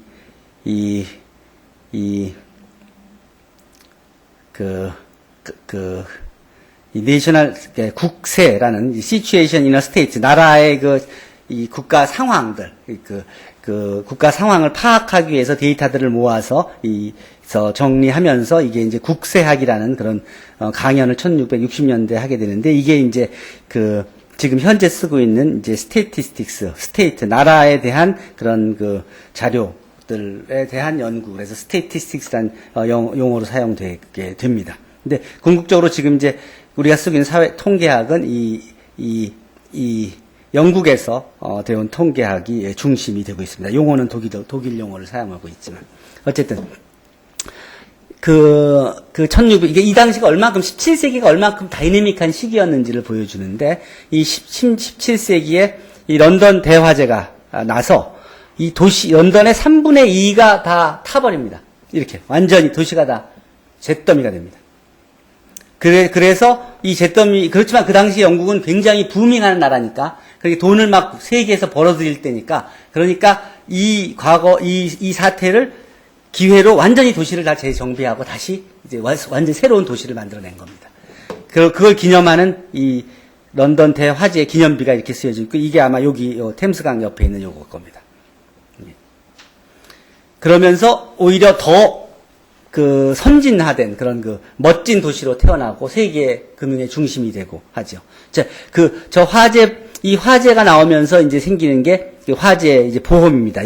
내셔널 국세라는 시츄에이션 인 어 스테이트 나라의 이 국가 상황들, 그 국가 상황을 파악하기 위해서 데이터들을 모아서 정리하면서 이게 이제 국세학이라는 그런 강연을 1660년대에 하게 되는데, 이게 이제 지금 현재 쓰고 있는 이제 스테이티스틱스, 스테이트, 나라에 대한 그런 그 자료들에 대한 연구, 그래서 스테이티스틱스라는 용어로 사용되게 됩니다. 근데 궁극적으로 지금 이제 우리가 쓰고 있는 사회 통계학은 이 영국에서 되어온 통계학이 중심이 되고 있습니다. 용어는 독일 용어를 사용하고 있지만. 어쨌든, 이게 이 당시가 얼만큼, 17세기가 얼만큼 다이내믹한 시기였는지를 보여주는데, 이 17세기에 이 런던 대화재가 나서, 이 런던의 3분의 2가 다 타버립니다. 이렇게. 완전히 도시가 다 잿더미가 됩니다. 그래서 이 잿더미, 그렇지만 그 당시 영국은 굉장히 부밍하는 나라니까, 그렇게 돈을 막 세계에서 벌어들일 때니까, 그러니까 이 사태를 기회로 완전히 도시를 다 재정비하고 다시 이제 완전 새로운 도시를 만들어낸 겁니다. 그걸 기념하는 이 런던 대화재 기념비가 이렇게 쓰여져 있고, 이게 아마 여기 템스강 옆에 있는 요거 겁니다. 그러면서 오히려 더 선진화된 그런 멋진 도시로 태어나고 세계 금융의 중심이 되고 하죠. 이 화재가 나오면서 이제 생기는 게 화재 이제 보험입니다.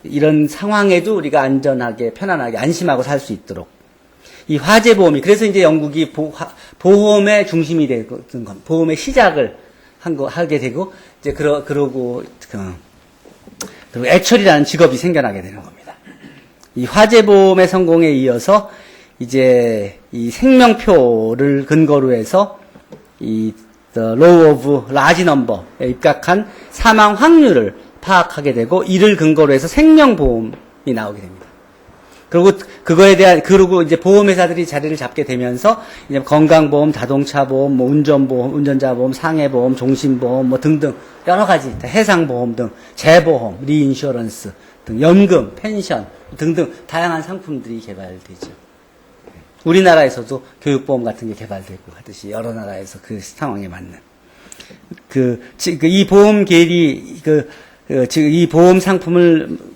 이런 상황에도 우리가 안전하게, 편안하게, 안심하고 살 수 있도록. 이 화재 보험이, 그래서 이제 영국이 보험의 중심이 되고, 보험의 시작을 하게 되고, 이제 그러고 애철이라는 직업이 생겨나게 되는 겁니다. 이 화재보험의 성공에 이어서 이제 이 생명표를 근거로 해서 The Law of Large Number에 입각한 사망 확률을 파악하게 되고, 이를 근거로 해서 생명보험이 나오게 됩니다. 그리고 이제 보험회사들이 자리를 잡게 되면서 이제 건강보험, 자동차보험, 뭐 운전보험, 운전자보험, 상해보험, 종신보험 뭐 등등 여러 가지 해상보험 등 재보험, 리인슈어런스 등 연금, 펜션 등등 다양한 상품들이 개발되죠. 우리나라에서도 교육보험 같은 게 개발되고 하듯이 여러 나라에서 그 상황에 맞는 이 보험 계리 이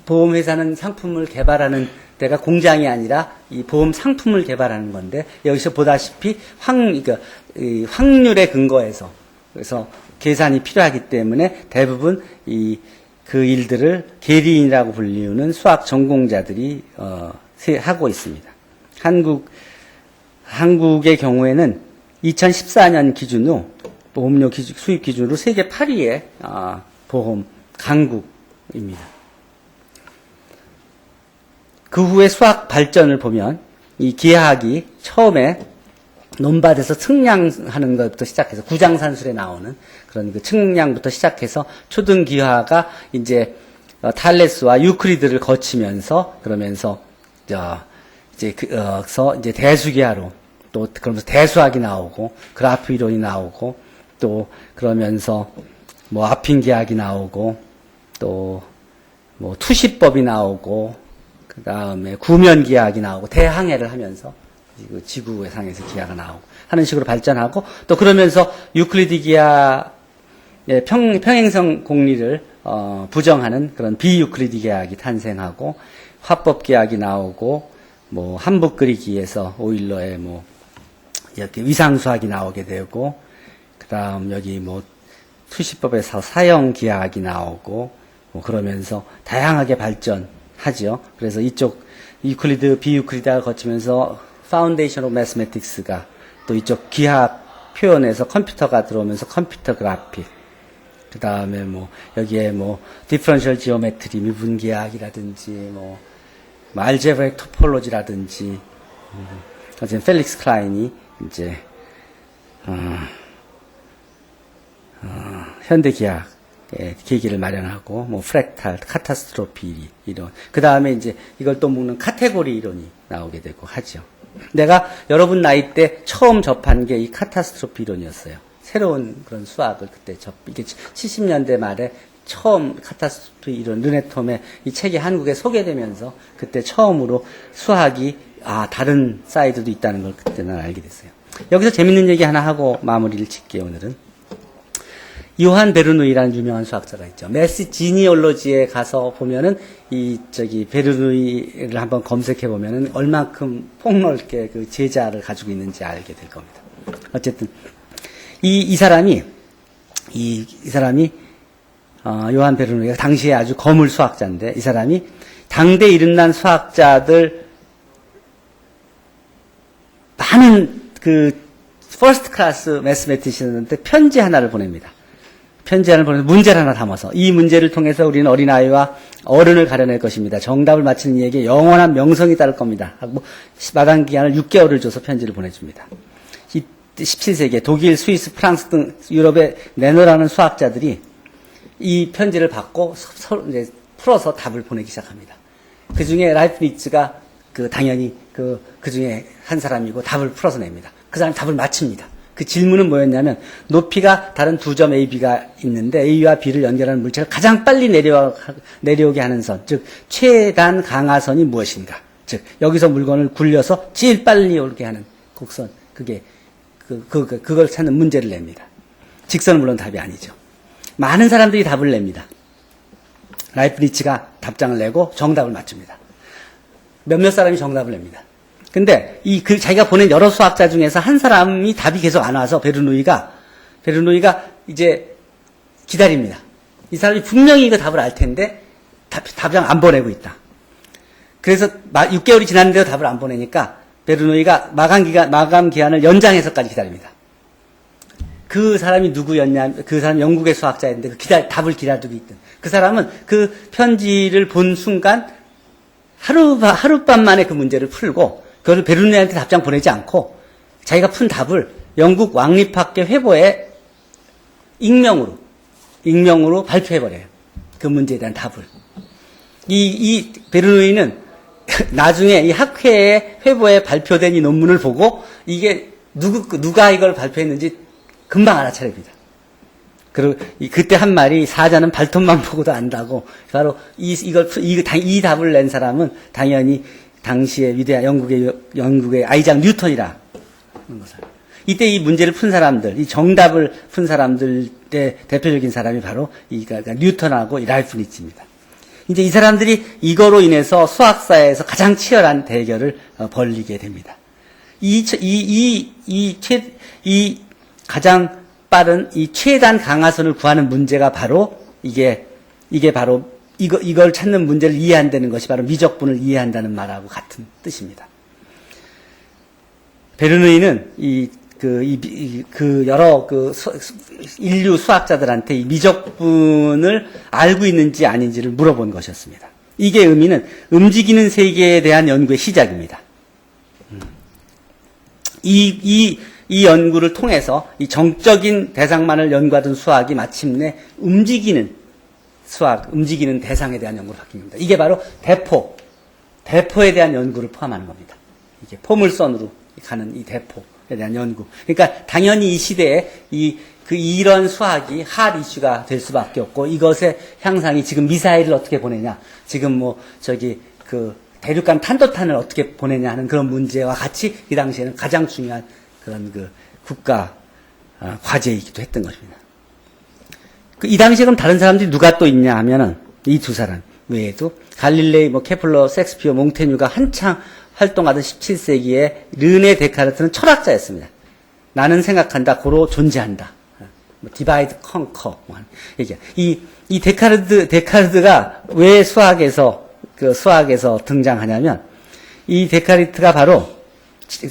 보험회사는 상품을 개발하는 데가 공장이 아니라 이 보험 상품을 개발하는 건데, 여기서 보다시피 확률에 근거해서, 그래서 계산이 필요하기 때문에 대부분 그 일들을 계리인이라고 불리우는 수학 전공자들이 하고 있습니다. 한국의 경우에는 2014년 기준으로 보험료 수입 기준으로 세계 8위의 보험 강국입니다. 그 후에 수학 발전을 보면 이 기하학이 처음에 논밭에서 측량하는 것부터 시작해서 구장산술에 나오는 그런 측량부터 시작해서 초등 기하가 이제 탈레스와 유클리드를 거치면서 그러면서 이제 대수기하로 또 그러면서 대수학이 나오고 그래프 이론이 나오고 또 그러면서 뭐 아핀 기하학이 나오고 또 뭐 투시법이 나오고 그 다음에 구면 기하학이 나오고 대항해를 하면서 지구상에서 기하가 나오고 하는 식으로 발전하고, 또 그러면서 유클리드 기하의 평행성 공리를 부정하는 그런 비유클리드 기하학이 탄생하고, 화법 기하학이 나오고, 뭐 한북 그리기에서 오일러의 뭐 이렇게 위상수학이 나오게 되고, 그다음 여기 뭐 투시법에서 사형 기하학이 나오고, 뭐 그러면서 다양하게 발전하죠. 그래서 이쪽 유클리드, 비유클리드가 거치면서 파운데이션 오브 매스매틱스가 또 이쪽 기하학 표현에서 컴퓨터가 들어오면서 컴퓨터 그래픽, 그 다음에 뭐 여기에 뭐 디퍼런셜 지오메트리, 미분기하학이라든지 뭐 알제브릭 토폴로지라든지, 어쨌든 펠릭스 클라인이 이제 현대 기하학의 계기를 마련하고, 뭐 프랙탈, 카타스트로피 이론, 그 다음에 이제 이걸 또 묶는 카테고리 이론이 나오게 되고 하죠. 내가 여러분 나이 때 처음 접한 게 이 카타스트로피 이론이었어요. 새로운 그런 수학을 그때 이게 70년대 말에 처음 카타스트로피 이론, 르네톰의 이 책이 한국에 소개되면서 그때 처음으로 수학이 다른 사이드도 있다는 걸 그때 난 알게 됐어요. 여기서 재밌는 얘기 하나 하고 마무리를 짓게요. 오늘은 요한 베르누이라는 유명한 수학자가 있죠. 매스 지니올로지에 가서 보면은 베르누이를 한번 검색해 보면은 얼만큼 폭넓게 그 제자를 가지고 있는지 알게 될 겁니다. 어쨌든 이 사람이 요한 베르누이가 당시에 아주 거물 수학자인데, 이 사람이 당대 이름난 수학자들 많은 퍼스트 클래스 매스매티션한테 편지 하나를 보냅니다. 편지 하나를 보내서 문제를 하나 담아서, 이 문제를 통해서 우리는 어린아이와 어른을 가려낼 것입니다. 정답을 맞히는 이에게 영원한 명성이 따를 겁니다. 하고 마감 기한을 6개월을 줘서 편지를 보내줍니다. 17세기에 독일, 스위스, 프랑스 등 유럽의 내노라는 수학자들이 이 편지를 받고 이제 풀어서 답을 보내기 시작합니다. 그 중에 라이프니츠가 당연히 그 중에 한 사람이고 답을 풀어서 냅니다. 그 사람이 답을 맞춥니다. 그 질문은 뭐였냐면, 높이가 다른 두 점 A, B가 있는데 A와 B를 연결하는 물체를 가장 빨리 내려오게 하는 선, 즉 최단 강하선이 무엇인가? 즉 여기서 물건을 굴려서 제일 빨리 오게 하는 곡선, 그걸 찾는 문제를 냅니다. 직선은 물론 답이 아니죠. 많은 사람들이 답을 냅니다. 라이프니츠가 답장을 내고 정답을 맞춥니다. 몇몇 사람이 정답을 냅니다. 근데 자기가 보낸 여러 수학자 중에서 한 사람이 답이 계속 안 와서 베르누이가 이제 기다립니다. 이 사람이 분명히 그 답을 알 텐데 답장 안 보내고 있다. 그래서 6개월이 지났는데도 답을 안 보내니까 베르누이가 마감 기한을 연장해서까지 기다립니다. 그 사람이 누구였냐? 그 사람 영국의 수학자인데 답을 기다리고 있던 그 사람은 그 편지를 본 순간 하룻밤 만에 그 문제를 풀고, 그걸 베르누이한테 답장 보내지 않고 자기가 푼 답을 영국 왕립학교 회보에 익명으로 발표해버려요. 그 문제에 대한 답을. 이 베르누이는 나중에 이 학회의 회보에 발표된 이 논문을 보고 이게 누가 이걸 발표했는지 금방 알아차립니다. 그리고 그때 한 말이, 사자는 발톱만 보고도 안다고. 바로 이 답을 낸 사람은 당연히 당시의 위대한 영국의 아이작 뉴턴이라 하는 것을. 이때 이 문제를 푼 사람들, 이 정답을 푼 사람들의 대표적인 사람이 바로 뉴턴하고 이 라이프니츠입니다. 이제 이 사람들이 이거로 인해서 수학사에서 가장 치열한 대결을 벌이게 됩니다. 가장 빠른 이 최단 강하선을 구하는 문제가 바로 이걸 찾는 문제를 이해한다는 것이 바로 미적분을 이해한다는 말하고 같은 뜻입니다. 베르누이는 여러 인류 수학자들한테 이 미적분을 알고 있는지 아닌지를 물어본 것이었습니다. 이게 의미는 움직이는 세계에 대한 연구의 시작입니다. 이 연구를 통해서 이 정적인 대상만을 연구하던 수학이 마침내 움직이는 대상에 대한 연구로 바뀝니다. 이게 바로 대포에 대한 연구를 포함하는 겁니다. 이게 포물선으로 가는 이 대포에 대한 연구. 그러니까 당연히 이 시대에 이런 수학이 핫 이슈가 될 수밖에 없고, 이것의 향상이 지금 미사일을 어떻게 보내냐, 지금 대륙간 탄도탄을 어떻게 보내냐 하는 그런 문제와 같이 이 당시에는 가장 중요한 그런 국가 과제이기도 했던 것입니다. 이 당시에 그럼 다른 사람들이 누가 또 있냐 하면은 이 두 사람 외에도 갈릴레이, 케플러, 섹스피어, 몽테뉴가 한창 활동하던 17세기에 르네 데카르트는 철학자였습니다. 나는 생각한다, 고로 존재한다. 디바이드 컨커. 이 데카르트가 왜 수학에서 등장하냐면, 이 데카르트가 바로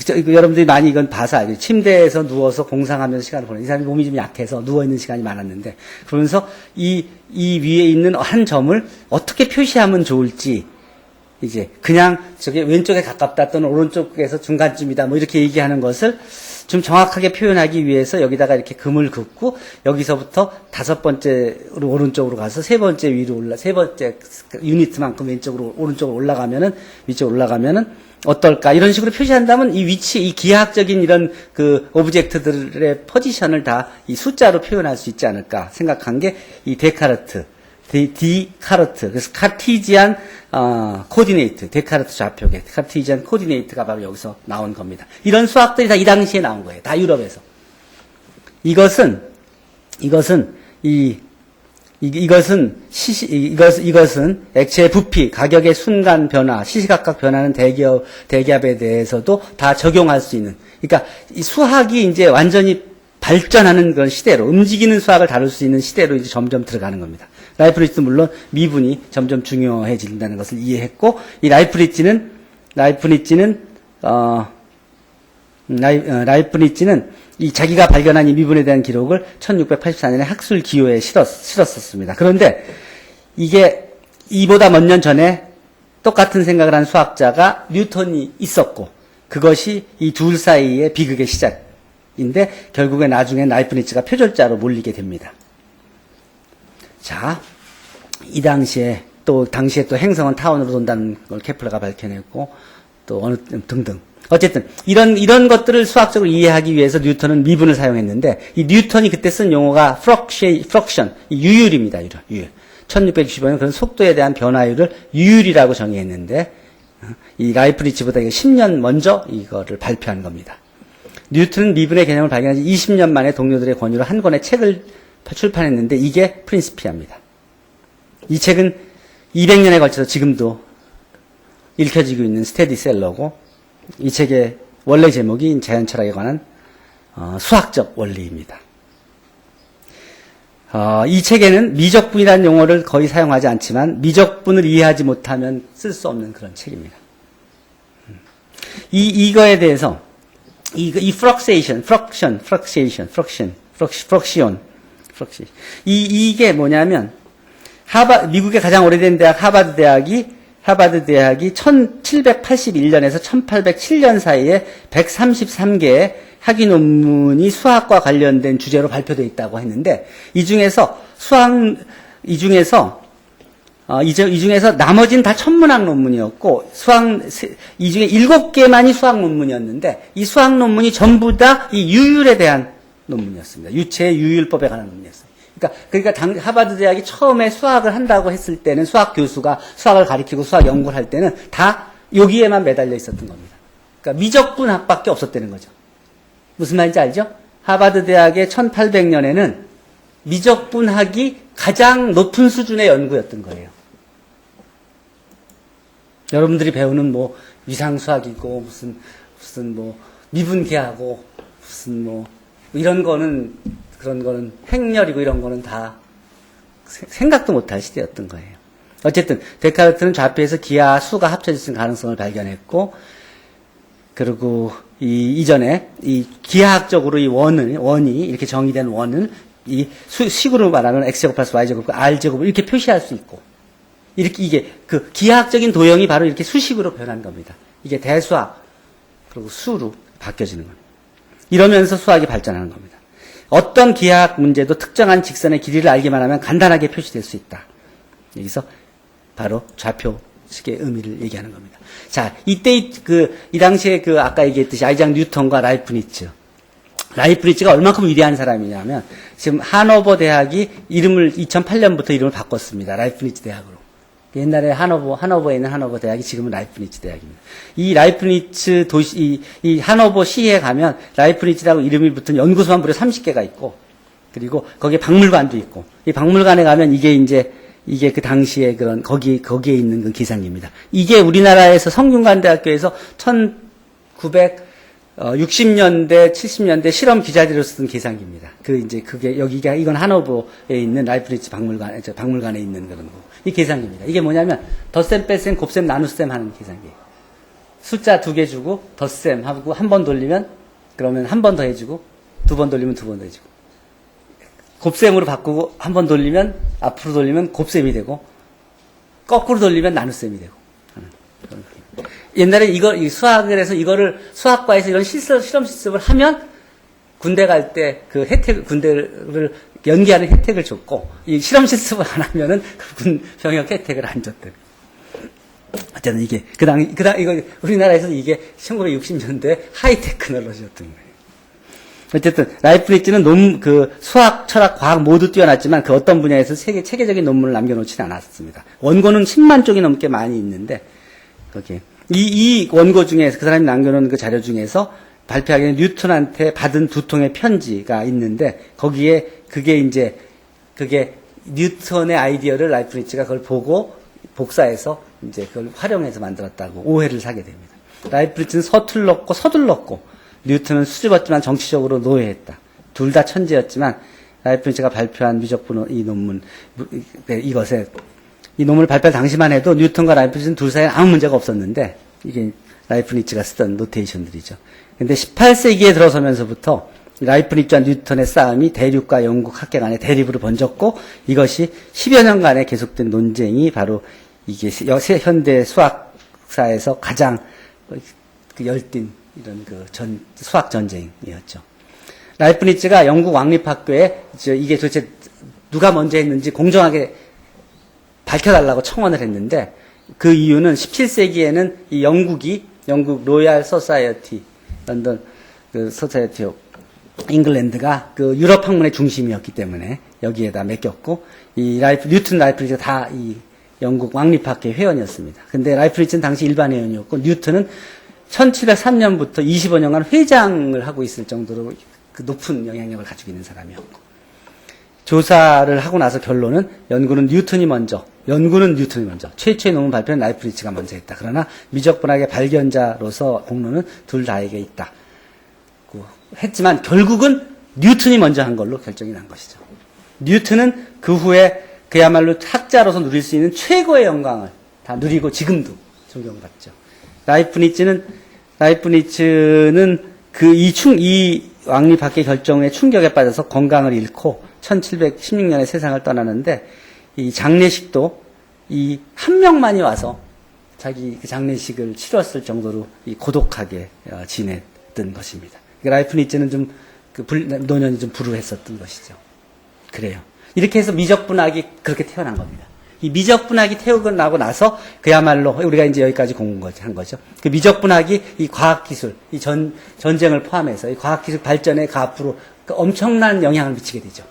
여러분들이 많이 이건 봐서 알죠. 침대에서 누워서 공상하면서 시간을 보내는, 이 사람이 몸이 좀 약해서 누워있는 시간이 많았는데, 그러면서 이 위에 있는 한 점을 어떻게 표시하면 좋을지, 이제 그냥 저게 왼쪽에 가깝다 또는 오른쪽에서 중간쯤이다 이렇게 얘기하는 것을 좀 정확하게 표현하기 위해서 여기다가 이렇게 금을 긋고, 여기서부터 5번째로 오른쪽으로 가서 3번째 위로 3번째 유니트만큼 오른쪽으로 올라가면은 어떨까, 이런 식으로 표시한다면 이 위치, 이 기하학적인 이런 오브젝트들의 포지션을 다 이 숫자로 표현할 수 있지 않을까 생각한 게 이 데카르트, 그래서 카르티지안 코디네이트, 데카르트 좌표계, 카르티지안 코디네이트가 바로 여기서 나온 겁니다. 이런 수학들이 다 이 당시에 나온 거예요. 다 유럽에서. 이것은 이것은 액체의 부피, 가격의 순간 변화, 시시각각 변하는 대기압에 대해서도 다 적용할 수 있는. 그러니까 이 수학이 이제 완전히 발전하는 그런 시대로, 움직이는 수학을 다룰 수 있는 시대로 이제 점점 들어가는 겁니다. 라이프니츠도 물론 미분이 점점 중요해진다는 것을 이해했고, 이 라이프니츠는 이 자기가 발견한 이 미분에 대한 기록을 1684년에 학술 기호에 실었었습니다. 그런데 이게 이보다 몇 년 전에 똑같은 생각을 한 수학자가 뉴턴이 있었고, 그것이 이 둘 사이의 비극의 시작인데 결국에 나중에 라이프니츠가 표절자로 몰리게 됩니다. 자, 이 당시에 또 행성은 타원으로 돈다는 걸 케플러가 밝혀냈고, 또 어느 등등. 어쨌든 이런 것들을 수학적으로 이해하기 위해서 뉴턴은 미분을 사용했는데, 이 뉴턴이 그때 쓴 용어가 프럭션, 유율입니다. 유율. 1665년 그런 속도에 대한 변화율을 유율이라고 정의했는데, 이 라이프니츠보다 10년 먼저 이거를 발표한 겁니다. 뉴턴은 미분의 개념을 발견한 지 20년 만에 동료들의 권유로 한 권의 책을 출판했는데, 이게 프린시피아입니다. 이 책은 200년에 걸쳐서 지금도 읽혀지고 있는 스테디셀러고, 이 책의 원래 제목이 자연철학에 관한 수학적 원리입니다. 이 책에는 미적분이라는 용어를 거의 사용하지 않지만 미적분을 이해하지 못하면 쓸 수 없는 그런 책입니다. 이거에 대해서 프럭션, 이게 뭐냐면 미국의 가장 오래된 대학 하버드 대학이 1781년에서 1807년 사이에 133개의 학위 논문이 수학과 관련된 주제로 발표되어 있다고 했는데, 이 중에서 나머지는 다 천문학 논문이었고, 이 중에 7개만이 수학 논문이었는데, 이 수학 논문이 전부 다 이 유율에 대한 논문이었습니다. 유체의 유율법에 관한 논문이었어요. 그러니까 하버드 대학이 처음에 수학을 한다고 했을 때는, 수학 교수가 수학을 가리키고 수학 연구를 할 때는 다 여기에만 매달려 있었던 겁니다. 그러니까 미적분학밖에 없었다는 거죠. 무슨 말인지 알죠? 하버드 대학의 1800년에는 미적분학이 가장 높은 수준의 연구였던 거예요. 여러분들이 배우는 뭐 위상수학이고 무슨 뭐 미분계하고 무슨 뭐 이런 거는, 그런 거는 행렬이고 이런 거는 다 생각도 못할 시대였던 거예요. 어쨌든 데카르트는 좌표에서 기하, 수가 합쳐질 수 있는 가능성을 발견했고, 그리고 이전에 이 기하학적으로 이 원이 이렇게 정의된 원을 이 식으로 말하면 x제곱 플러스 y제곱, r제곱을 이렇게 표시할 수 있고, 이렇게 이게 그 기하학적인 도형이 바로 이렇게 수식으로 변한 겁니다. 이게 대수학 그리고 수로 바뀌어지는 겁니다. 이러면서 수학이 발전하는 겁니다. 어떤 기하학 문제도 특정한 직선의 길이를 알기만 하면 간단하게 표시될 수 있다. 여기서 바로 좌표식의 의미를 얘기하는 겁니다. 자, 이때 이 당시에 아까 얘기했듯이 아이작 뉴턴과 라이프니츠가 얼만큼 위대한 사람이냐면, 지금 하노버 대학이 2008년부터 이름을 바꿨습니다. 라이프니츠 대학으로. 옛날에 하노버에 있는 하노버 대학이 지금은 라이프니츠 대학입니다. 이 라이프니츠 이 하노버 시에 가면 라이프니츠라고 이름이 붙은 연구소만 무려 30개가 있고, 그리고 거기에 박물관도 있고, 이 박물관에 가면 이게 그 당시에 거기에 있는 그 기상입니다. 이게 우리나라에서 성균관대학교에서 1960년대, 70년대 실험 기자재로 쓰던 계산기입니다. 이건 하노버에 있는 라이프니츠 박물관에 있는 그런 거. 이 계산기입니다. 이게 뭐냐면, 덧셈, 뺄셈, 곱셈, 나눗셈 하는 계산기예요. 숫자 2개 주고, 덧셈 하고, 한 번 돌리면, 그러면 한 번 더 해주고, 2번 돌리면 2번 더 해주고. 곱셈으로 바꾸고, 한 번 돌리면, 앞으로 돌리면 곱셈이 되고, 거꾸로 돌리면 나눗셈이 되고. 옛날에 수학을 해서 수학과에서 이런 실험 실습을 하면, 군대 갈 때 군대를 연기하는 혜택을 줬고, 이 실험 실습을 안 하면은 군 병역 혜택을 안 줬대요. 어쨌든 이게, 이거 우리나라에서 이게 1960년대 하이 테크놀로지였던 거예요. 어쨌든, 라이프니츠는 수학, 철학, 과학 모두 뛰어났지만 그 어떤 분야에서 체계적인 논문을 남겨놓지는 않았습니다. 원고는 10만 쪽이 넘게 많이 있는데, 거기에. 이 원고 중에서, 그 사람이 남겨놓은 그 자료 중에서 발표하기에는 뉴턴한테 받은 2통의 편지가 있는데, 거기에 그게 이제 그게 뉴턴의 아이디어를 라이프니츠가 그걸 보고 복사해서 이제 그걸 활용해서 만들었다고 오해를 사게 됩니다. 라이프니츠는 서툴렀고 뉴턴은 수줍었지만 정치적으로 노예했다. 둘 다 천재였지만 라이프니츠가 발표한 미적분 이 논문 이 논문을 발표할 당시만 해도 뉴턴과 라이프니츠는 둘 사이에 아무 문제가 없었는데 이게 라이프니츠가 쓰던 노테이션들이죠. 근데 18세기에 들어서면서부터 라이프니츠와 뉴턴의 싸움이 대륙과 영국 학계 간의 대립으로 번졌고 이것이 10여 년간의 계속된 논쟁이 바로 이게 현대 수학사에서 가장 열띤 이런 수학 전쟁이었죠. 라이프니츠가 영국 왕립학교에 이게 도대체 누가 먼저 했는지 공정하게 밝혀달라고 청원을 했는데 그 이유는 17세기에는 이 영국 로얄 소사이어티, 런던 소사이어티 오브 잉글랜드가 유럽 학문의 중심이었기 때문에 여기에다 맡겼고 뉴턴 라이프니츠가 다 이 영국 왕립학회 회원이었습니다. 근데 라이프니츠는 당시 일반 회원이었고 뉴턴은 1703년부터 25년간 회장을 하고 있을 정도로 높은 영향력을 가지고 있는 사람이었고 조사를 하고 나서 결론은 연구는 뉴턴이 먼저 최초의 논문 발표는 라이프니츠가 먼저 했다. 그러나 미적분학의 발견자로서 공로는 둘 다에게 있다. 했지만 결국은 뉴턴이 먼저 한 걸로 결정이 난 것이죠. 뉴턴은 그 후에 그야말로 학자로서 누릴 수 있는 최고의 영광을 다 누리고 지금도 존경받죠. 라이프니츠는 이 왕립학회 결정의 충격에 빠져서 건강을 잃고 1716년에 세상을 떠나는데 이 장례식도 이 한 명만이 와서 자기 그 장례식을 치렀을 정도로 이 고독하게 지냈던 것입니다. 라이프니츠는 좀 노년이 좀 불우했었던 것이죠. 그래요. 이렇게 해서 미적분학이 그렇게 태어난 겁니다. 이 미적분학이 태어나고 나서 그야말로 우리가 이제 여기까지 한 거죠. 그 미적분학이 이 과학기술, 이 전쟁을 포함해서 이 과학기술 발전에 앞으로 엄청난 영향을 미치게 되죠.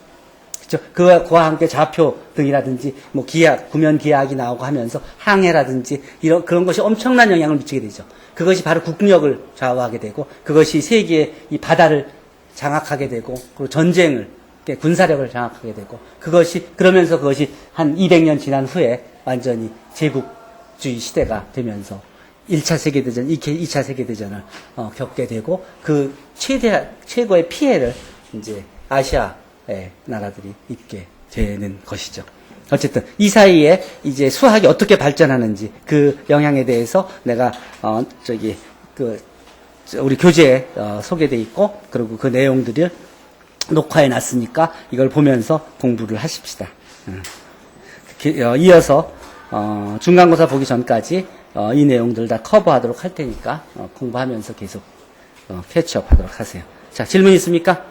그렇죠? 그와 함께 좌표 등이라든지 뭐 구면 기하학이 나오고 하면서 항해라든지 그런 것이 엄청난 영향을 미치게 되죠. 그것이 바로 국력을 좌우하게 되고 그것이 세계의 이 바다를 장악하게 되고 그리고 전쟁을 군사력을 장악하게 되고 그러면서 그것이 한 200년 지난 후에 완전히 제국주의 시대가 되면서 1차 세계대전, 2차 세계대전을 겪게 되고 그 최고의 피해를 이제 아시아의 나라들이 입게 되는 것이죠. 어쨌든 이 사이에 이제 수학이 어떻게 발전하는지 그 영향에 대해서 내가 우리 교재에 소개돼 있고 그리고 그 내용들을 녹화해 놨으니까 이걸 보면서 공부를 하십시다. 이어서 중간고사 보기 전까지 이 내용들 다 커버하도록 할 테니까 공부하면서 계속 캐치업 하도록 하세요. 자, 질문 있습니까?